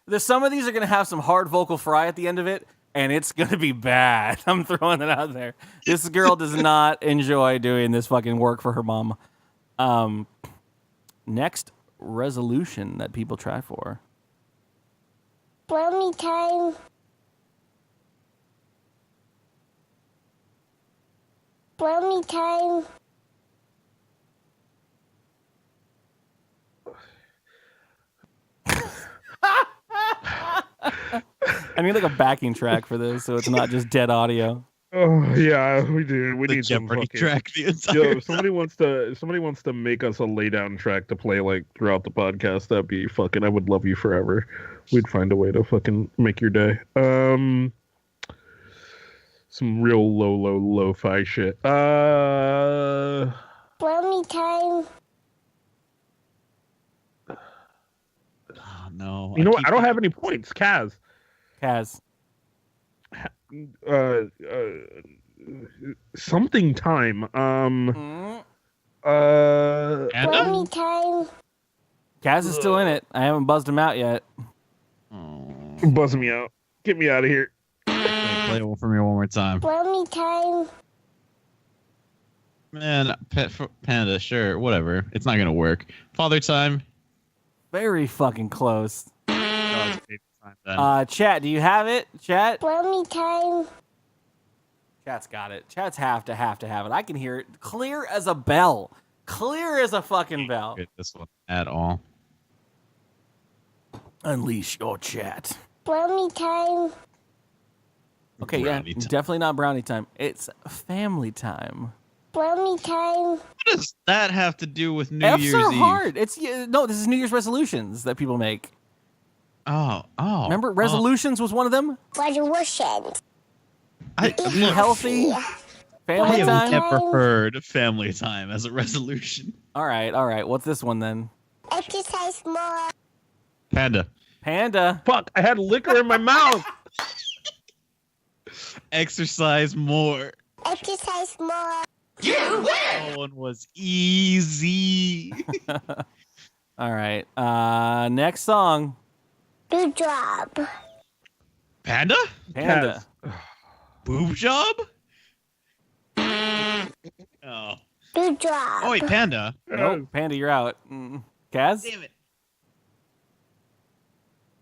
there's some of these are going to have some hard vocal fry at the end of it, and it's going to be bad. I'm throwing it out there. This girl does not enjoy doing this fucking work for her mom. Next resolution that people try for. Brownie time. Brownie time. I need like a backing track for this, so it's not just dead audio. Oh yeah, we do. We the need some Jeopardy fucking track. The entire. Yo, somebody wants to make us a lay down track to play like throughout the podcast. That'd be fucking. I would love you forever. We'd find a way to fucking make your day. Some real lo-fi shit. Brownie time. Oh, no. You know what? I don't have any points. Kaz. Something time. Brownie time. Kaz is still in it. I haven't buzzed him out yet. Buzz me out. Get me out of here. Play it for me one more time. Brownie time. Man, Panda, sure, whatever. It's not gonna work. Father time. Very fucking close. Then. Chat, do you have it? Chat? Brownie time. Chat's got it. Chat's have to have it. I can hear it clear as a bell. Clear as a fucking bell. Get this one at all. Unleash your chat. Brownie time. Okay, Brownie time. Definitely not brownie time. It's family time. Brownie time. What does that have to do with New F's Year's are Eve? hard. This is New Year's resolutions that people make. Oh. Remember, resolutions was one of them? Resolution. Be healthy. Family I time. have never heard family time as a resolution. All right. What's this one then? Exercise more. Panda. Panda. Fuck, I had liquor in my mouth. Exercise more. Exercise more. That one was easy. All right. Next song. Good job. Panda? Panda. Boob job? Oh. Good job. Oh, wait, Panda. Nope. Panda, you're out. Kaz? Damn it.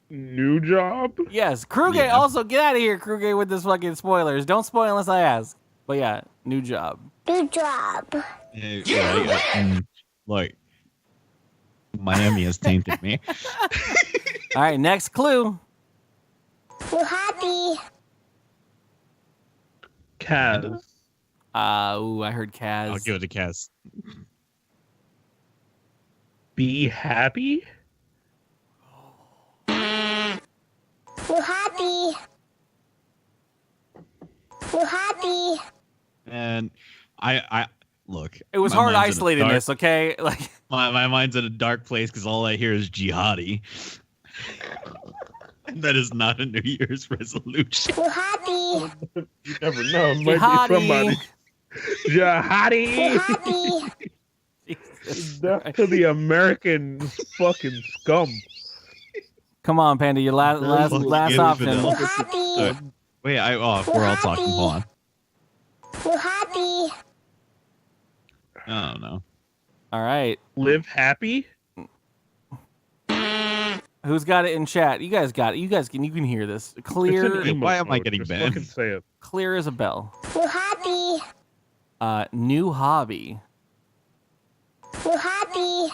New job? Yes. Kruge, also get out of here, Kruge, with this fucking spoilers. Don't spoil unless I ask. But yeah, new job. Good job. Look, Miami has tainted me. All right, next clue. You happy. Kaz. I heard Kaz. I'll give it to Kaz. Be happy? You happy. You happy. And I look. It was my hard mind's in a isolating dark- this, okay? Like My mind's in a dark place because all I hear is jihadi. That is not a New Year's resolution. You happy. You never know. It might Jihadi. be somebody. Jihadi. You happy. Death to the American fucking scum. Come on, Panda, your last option. You happy. Wait, we're all talking. Hold on. You happy. I don't know. All right. Live happy? Who's got it in chat? You guys got it. You can hear this. It's Clear in emo Why am I mode. getting Just banned? fucking say it. clear as a bell. You happy. New hobby. You happy.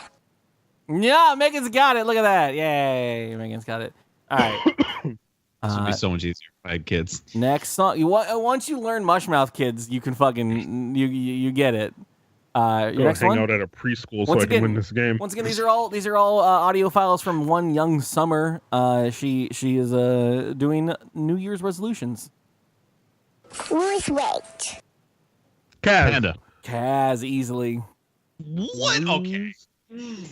Yeah, Megan's got it. Look at that. Yay. Megan's got it. All right. This would be so much easier if I had kids. Next song. Once you learn Mushmouth Kids, you can fucking you get it. Your Go next hang one. out at a preschool so Once I can again- win this game. Once again, these are all audio files from one young summer. She is doing New Year's resolutions. Lose weight. Kaz. Panda. Kaz easily. What? Okay.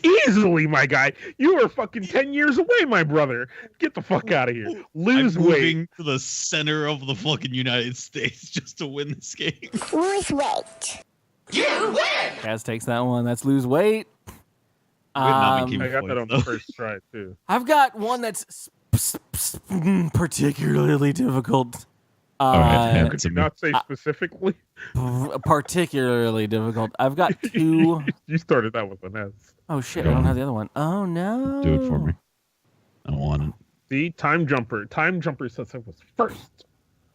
Easily, my guy. You are fucking 10 years away, my brother. Get the fuck out of here. Lose I'm weight. moving to the center of the fucking United States just to win this game. Lose weight. Kaz takes that one. That's lose weight. Vietnam became I got that on the though. first try, too. I've got one that's particularly difficult. All right, hand it Could to you me. not say specifically? Particularly difficult. I've got two. You started that with an S. Oh shit! I don't have the other one. Oh no! Do it for me. I don't want it. See, Time Jumper. Time Jumper says it was first.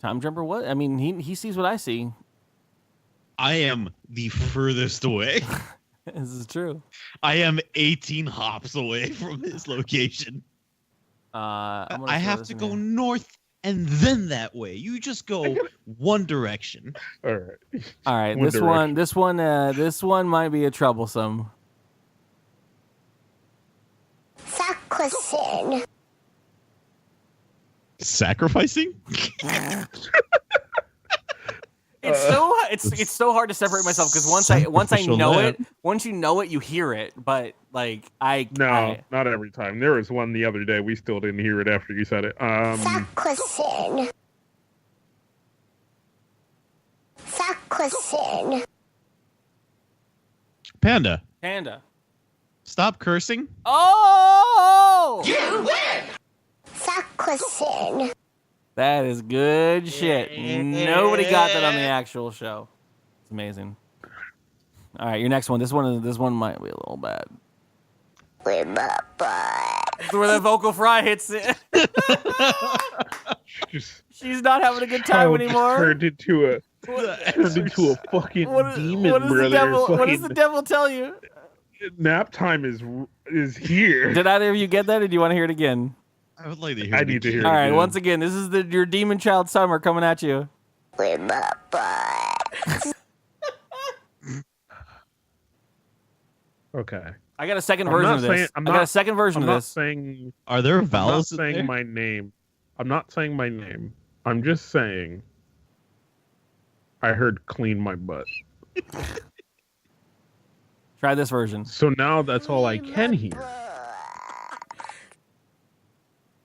Time jumper. What? I mean, he sees what I see. I am the furthest away. This is true. I am 18 hops away from his location. I'm gonna I throw have this to in go here. north and then that way. You just go one direction. All right. All right, One direction. this one might be a troublesome. Sacrificing. Sacrificing? It's so hard to separate myself because once I Sacrificial know lamb. it, once you know it, you hear it. But like No, not every time. There was one the other day. We still didn't hear it after you said it. Sacrificing. Sacrificing. Panda, Panda. stop cursing. Oh! Sacrificing. That is good shit. Nobody got that on the actual show. It's amazing. All right, your next one. This one might be a little bad. Remember. Where the vocal fry hits it. She's not having a good time anymore. Turned into a fucking demon, what does brother. the devil? What Fucking does the devil tell you? nap time is here. Did either of you get that, or do you want to hear it again? I would like to hear I it need to again. hear All it right, again. once again, this is your demon child summer coming at you. Remember. Okay. I got a second I'm version not of saying- this. I'm I got a not- second version I'm of not this. saying. Are there I'm not vowels in saying there? my name. I'm not saying my name. I'm just saying I heard clean my butt. Try this version. So now that's all I can hear.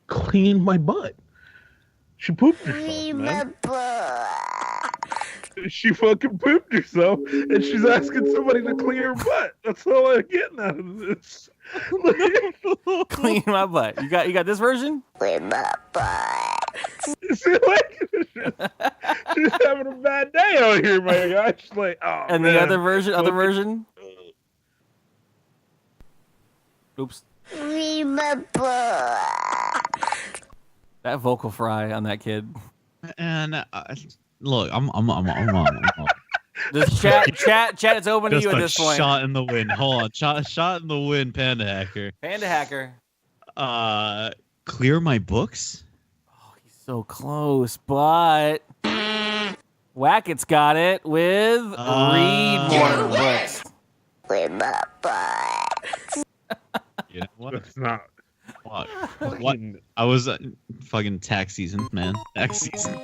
Clean my butt. She pooped herself, man. She fucking pooped herself, and she's asking somebody to clean her butt. That's all I'm getting out of this. Clean my butt. You got this version? Clean my butt. She's having a bad day out here, my guy. She's like, oh, and man. the other version? Oops. Clean my butt. That vocal fry on that kid. And look, I'm on. This chat is open to Just you at a this point. shot in the wind. Hold on, shot in the wind, Panda Hacker. Panda Hacker. Clear my books. Oh, he's so close, but Wackett's got it with read more books. Clean my butt. You know what? That's not. What? I was fucking tax season, man. Tax season.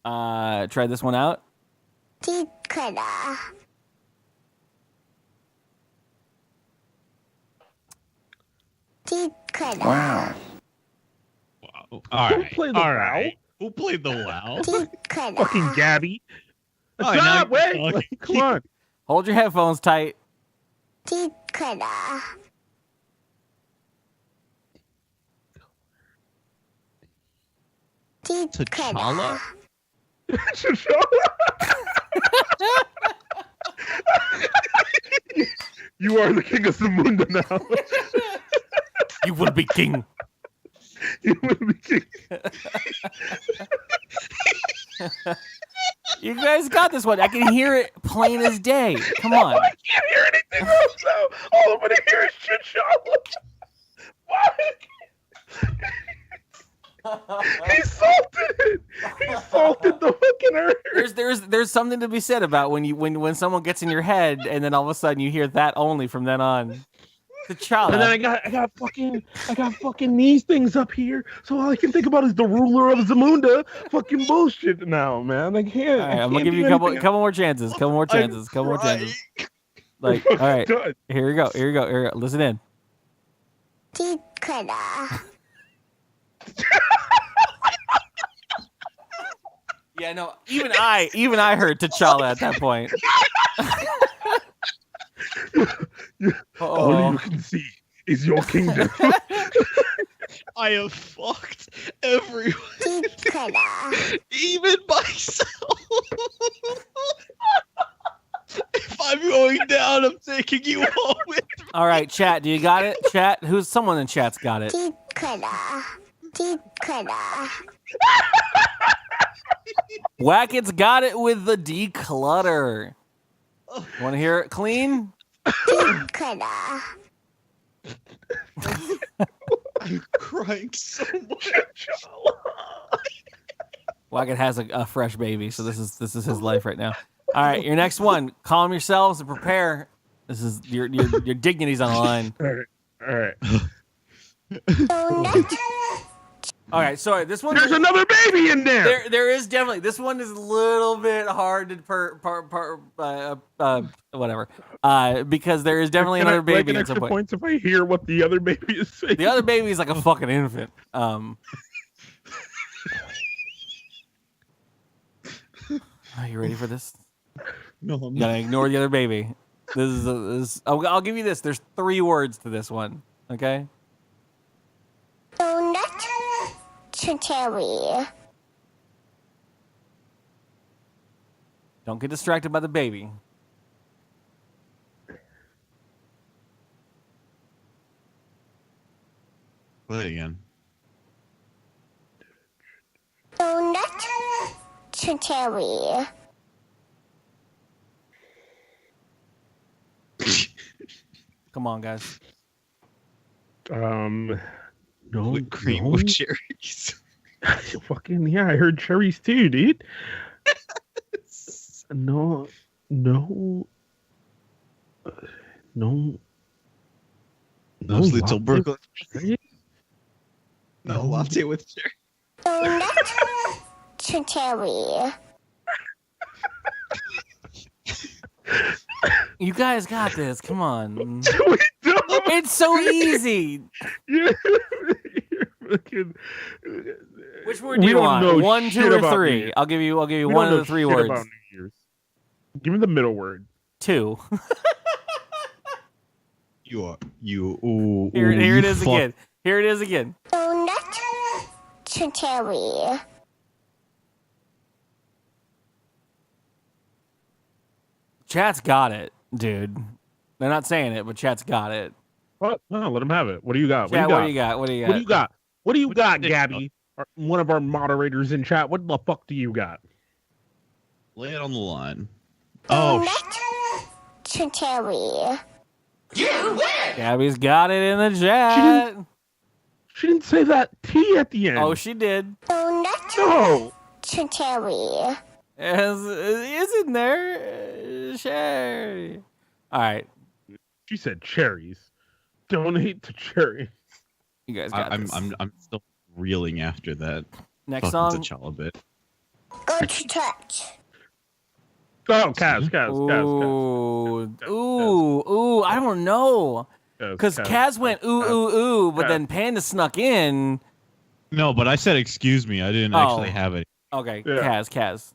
Try this one out. Wow. All right. Play the All WoW. right. Who played the WoW? Fucking Gabby. Oh, Stop! now you're Wait! talking. Come on. Hold your headphones tight. T'Challa? You are the king of Zamunda now. You will be king. You will be king. You guys got this one. I can hear it plain as day. Come on. I can't hear anything else though. All I'm gonna hear is T'Challa. He salted it. He salted the fucking earth. There's something to be said about when someone gets in your head and then all of a sudden you hear that only from then on. T'Challa. And then I got fucking these things up here, so all I can think about is the ruler of Zamunda. Fucking bullshit now, man. I can't. All right, I'm gonna give you a couple more chances. Like, all right, here we go. Listen in. Yeah, no. Even I heard T'Challa at that point. All you can see is your kingdom. I have fucked everyone. Even myself. If I'm going down, I'm taking you home with me. All right, chat. Do you got it? Chat. Someone in chat's got it. Wackett's got it with the declutter. Want to hear it clean? I'm crying so much. Wackett has a fresh baby, so this is his life right now. All right, your next one. Calm yourselves and prepare. This is your dignity's on the line. All right. All right, sorry. This one. There's another baby in there. There is definitely. This one is a little bit hard to whatever. Because there is definitely another baby at some point. Points if I hear what the other baby is saying. The other baby is like a fucking infant. Are you ready for this? No, I'm You gotta ignore the other baby. I'll give you this. There's 3 words to this one. Okay. Don't get distracted by the baby. Play it again. Come on, guys. No, With cream with cherries. Fucking yeah, I heard cherries too, dude. No. No little Brooklyn. No latte with cherry. You guys got this. Come on. We don't. It's so easy. You're fucking- Which word do We you don't want? know 1, shit 2, or about 3? New Year's. I'll give you We one don't of know the 3 shit words. about New Year's. Give me the middle word. 2. Ooh, Here you it is fuck. again. Here it is again. Donut to cherry. Chat's got it, dude. They're not saying it, but chat's got it. What? No, let him have it. What do you got? Chat, what do you got? What do you got? What do you got? What do you got, Gabby? One of our moderators in chat. What the fuck do you got? Lay it on the line. Oh, Donut to cherry. Gabby's got it in the chat. She didn't say that T at the end. Oh, she did. Donut No. to cherry. Is in there? Sure. All right. She said cherries. Donate to cherries. You guys got this. I'm still reeling after that. Next fucking song. T'Challa bit. Go to touch. Oh, Kaz. Ooh. I don't know. Because Kaz went ooh, but then Panda snuck in. No, but I said excuse me. I didn't actually have it. Okay, Yeah. Kaz.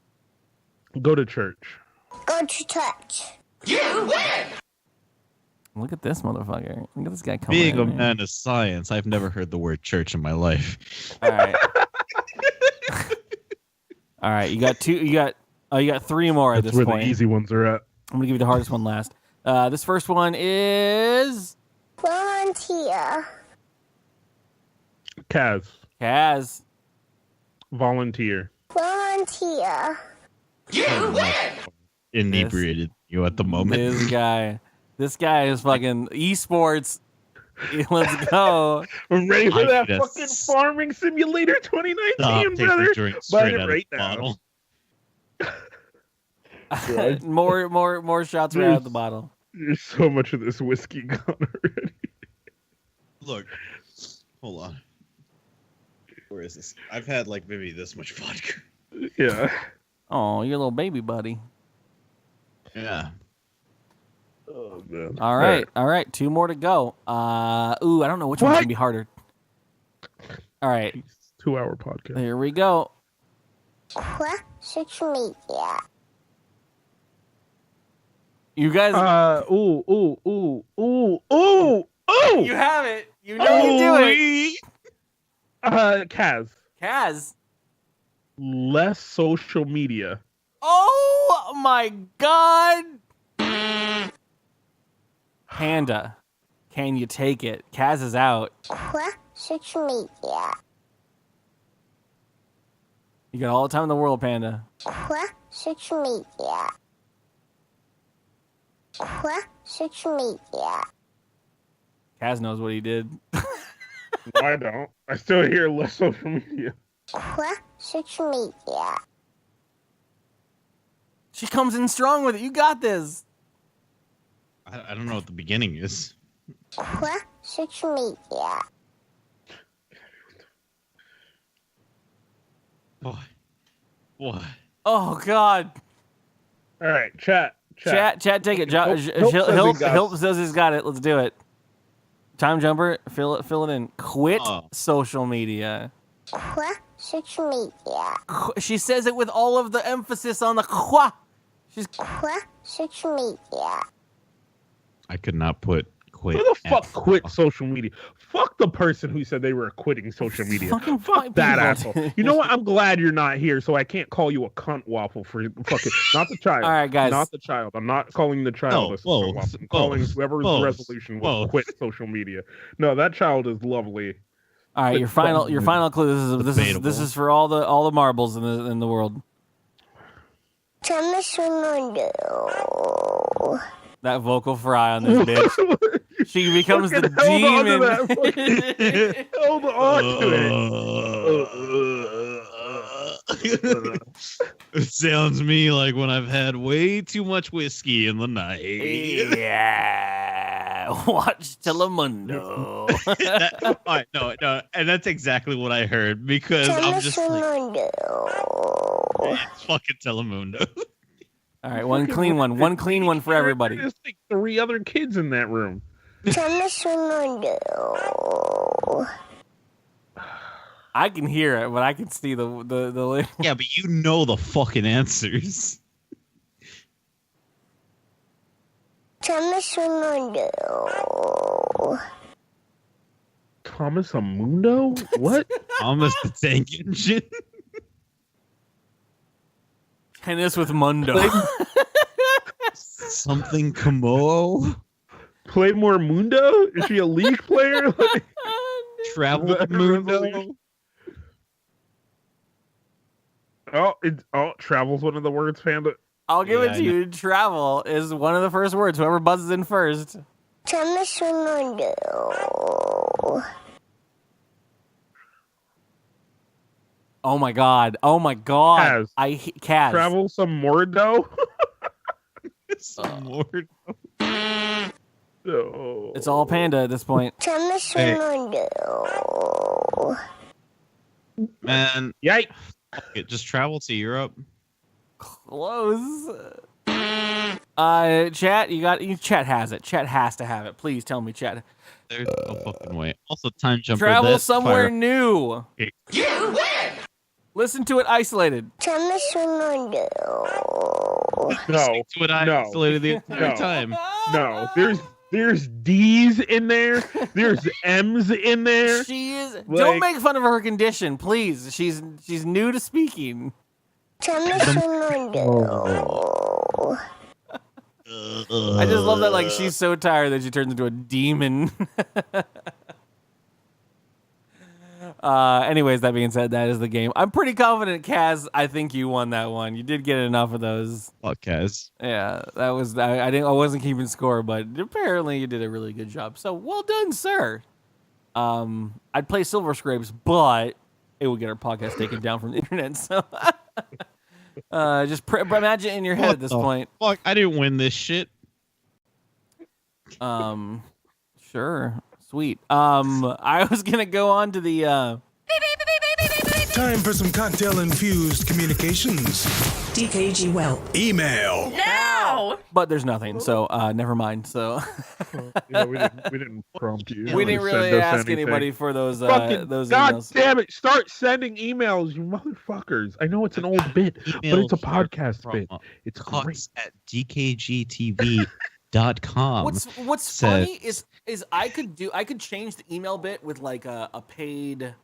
Go to church. Go to touch. Look at this motherfucker. Look at this guy coming Being a in here. man of science, I've never heard the word church in my life. All right. All right, you got 3 more at That's this where point. the easy ones are at. I'm gonna give you the hardest one last. This first one is Volunteer. Kaz. Volunteer. Volunteer. Inebriated you at the moment. This guy is fucking esports. Let's go. I'm ready for I that need a fucking Farming Simulator 2019, Stop taking brother. drink Buy straight it out right of the now. bottle. more shots right out of the bottle. There's so much of this whiskey gone already. Look, hold on. Where is this? I've had like maybe this much vodka. Yeah. Oh, your little baby buddy. Yeah. Oh man. All right. 2 more to go. I don't know which one's gonna be harder. All right. 2-hour podcast. Here we go. Social media. You guys. Ooh. You have it. You know you do it. Kaz. Less social media. Oh my God. Panda, can you take it? Kaz is out. Social media. You got all the time in the world, Panda. Social media. Social media. Kaz knows what he did. I don't. I still hear less social media. Social media. She comes in strong with it. You got this. I don't know what the beginning is. Social media. What? Oh God. All right, chat, take it. Hilp says he's got it. Let's do it. Time jumper. Fill it in. Quit social media. Social media. She says it with all of the emphasis on the qua. She's social media. I could not put quit. Who the fuck quit social media? Fuck the person who said they were quitting social media. Fuck that asshole. You know what? I'm glad you're not here, so I can't call you a cunt waffle for fucking not the child. All right, guys. Not the child. I'm not calling the child a cunt waffle. I'm calling whoever's resolution was quit social media. No, that child is lovely. All right, your final clue. This is for all the marbles in the world. That vocal fry on this bitch. She becomes the demon. Hold on to it. It sounds to me like when I've had way too much whiskey in the night. Yeah. Watch Telemundo. All right, no, and that's exactly what I heard because I'm just like, fucking Telemundo. All right, one clean one. One clean one for everybody. There's like 3 other kids in that room. I can hear it, but I can see the Yeah, but you know the fucking answers. Thomas Amundo? What? Thomas the Tank Engine. Tennis with Mundo. Something Komodo. Play more Mundo? Is she a League player? Like, Travel Mundo. Travel's one of the words, Panda. I'll give it to you. Travel is one of the first words. Whoever buzzes in first. Thomas Mundo. Oh my god. Oh my god. Kaz. Travel some more dough? Some more. Oh. It's all Panda at this point. Thomas Mundo. Man. Yikes. Okay, just travel to Europe. Close. Chat, Chat has it. Chat has to have it. Please tell me, Chat. There's no fucking way. Also, time jumper. Travel somewhere new. You win! Listen to it isolated. Thomas Mundo. No. To it isolated the entire time. No. There's D's in there. There's M's in there. She is. Don't make fun of her condition, please. She's new to speaking. Thomas Mundo. I just love that. Like she's so tired that she turns into a demon. Anyways, that being said, that is the game. I'm pretty confident, Kaz. I think you won that one. You did get enough of those. Fuck, Kaz. Yeah, that was. I wasn't keeping score, but apparently you did a really good job. So well done, sir. I'd play Silver Scrapes, but it would get our podcast taken down from the internet. So just imagine it in your head at this point. Fuck, I didn't win this shit. Sure. Sweet. I was gonna go on to the Time for some cocktail-infused communications. dkgWELP. Email. Now! but there's nothing, so never mind. So Yeah, we didn't prompt you. we didn't really Send us ask anything. anybody for those Fucking those God emails. damn it! Start sending emails, you motherfuckers. I know it's an old bit, but it's a podcast bit. It's great. At dkgtv.com. What's funny is I could change the email bit with like a paid,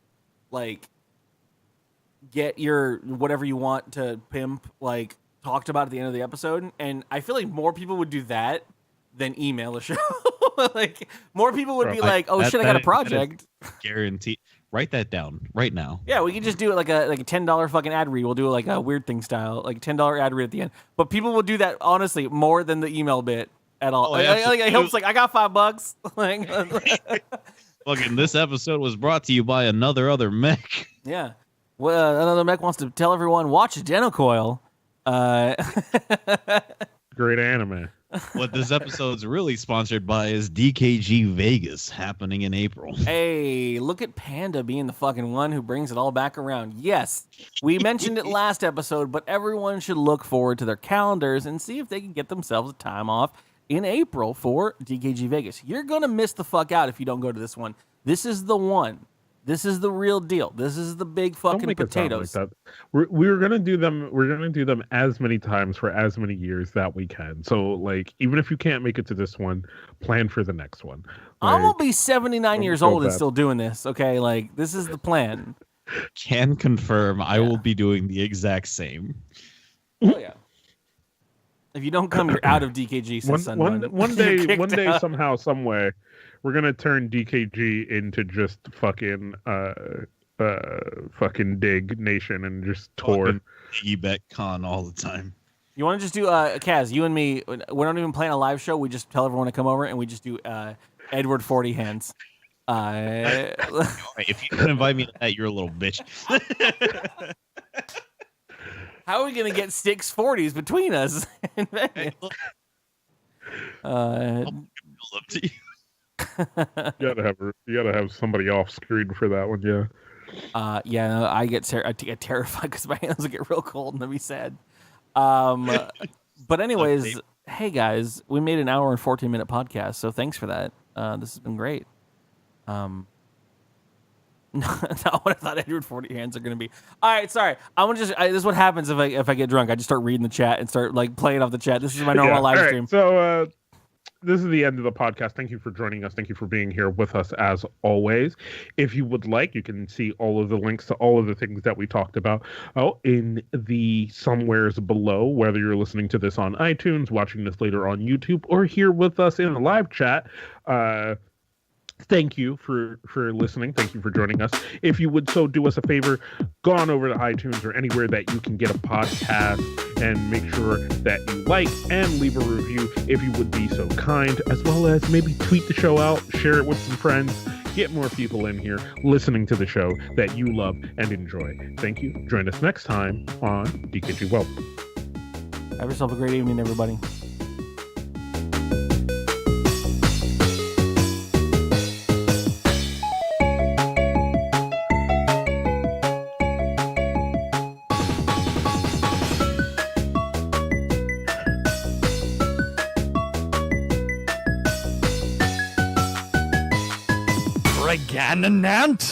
like, get your whatever you want to pimp, like, talked about at the end of the episode, and I feel like more people would do that than email a show. Like, more people would be like, "Oh shit, I got a project." Guaranteed. Write that down right now. Yeah, we could just do it like a $10 fucking ad read. We'll do it like a Weird Thing style, like $10 ad read at the end. But people will do that honestly more than the email bit at all. Oh, yeah, I hope like I got $5. Like, fucking this episode was brought to you by other mech. yeah. Well, another mech wants to tell everyone watch Denocoil. Great anime. What this episode's really sponsored by is DKG Vegas, happening in April. Hey, look at Panda being the fucking one who brings it all back around. Yes, we mentioned it last episode, but everyone should look forward to their calendars and see if they can get themselves a time off in April for DKG Vegas. You're going to miss the fuck out if you don't go to this one. This is the one. This is the real deal. This is the big fucking potatoes. Like that. We're gonna do them. We're gonna do them as many times for as many years that we can. So, like, even if you can't make it to this one, plan for the next one. Like, I'm gonna be 79 years old and still doing this. Okay, like, this is the plan. Can confirm. I will be doing the exact same. Oh yeah. If you don't come, you're out of DKG. One day, somehow, some way, we're gonna turn DKG into just fucking Dig Nation and just tour. Piggyback Con all the time. You want to just do Kaz? You and me. We don't even plan a live show. We just tell everyone to come over and we just do Edward 40 hands. If you can invite me to that, you're a little bitch. How are we gonna get 640s between us? Up to you. You gotta have somebody off screen for that one, yeah. I get terrified because my hands will get real cold and that'd be sad. But But anyways, hey guys, we made an hour and 14-minute podcast, so thanks for that. This has been great. Not what I thought 140 hands are going to be. All right, sorry. This is what happens if I get drunk. I just start reading the chat and start like playing off the chat. This is my normal live stream. So this is the end of the podcast. Thank you for joining us. Thank you for being here with us as always. If you would like, you can see all of the links to all of the things that we talked about in the somewheres below, whether you're listening to this on iTunes, watching this later on YouTube, or here with us in the live chat. Thank you for listening. Thank you for joining us. If you would so do us a favor, go on over to iTunes or anywhere that you can get a podcast and make sure that you like and leave a review if you would be so kind, as well as maybe tweet the show out, share it with some friends, get more people in here listening to the show that you love and enjoy. Thank you. Join us next time on dkgWELP. Have yourself a great evening, everybody. Ganonant?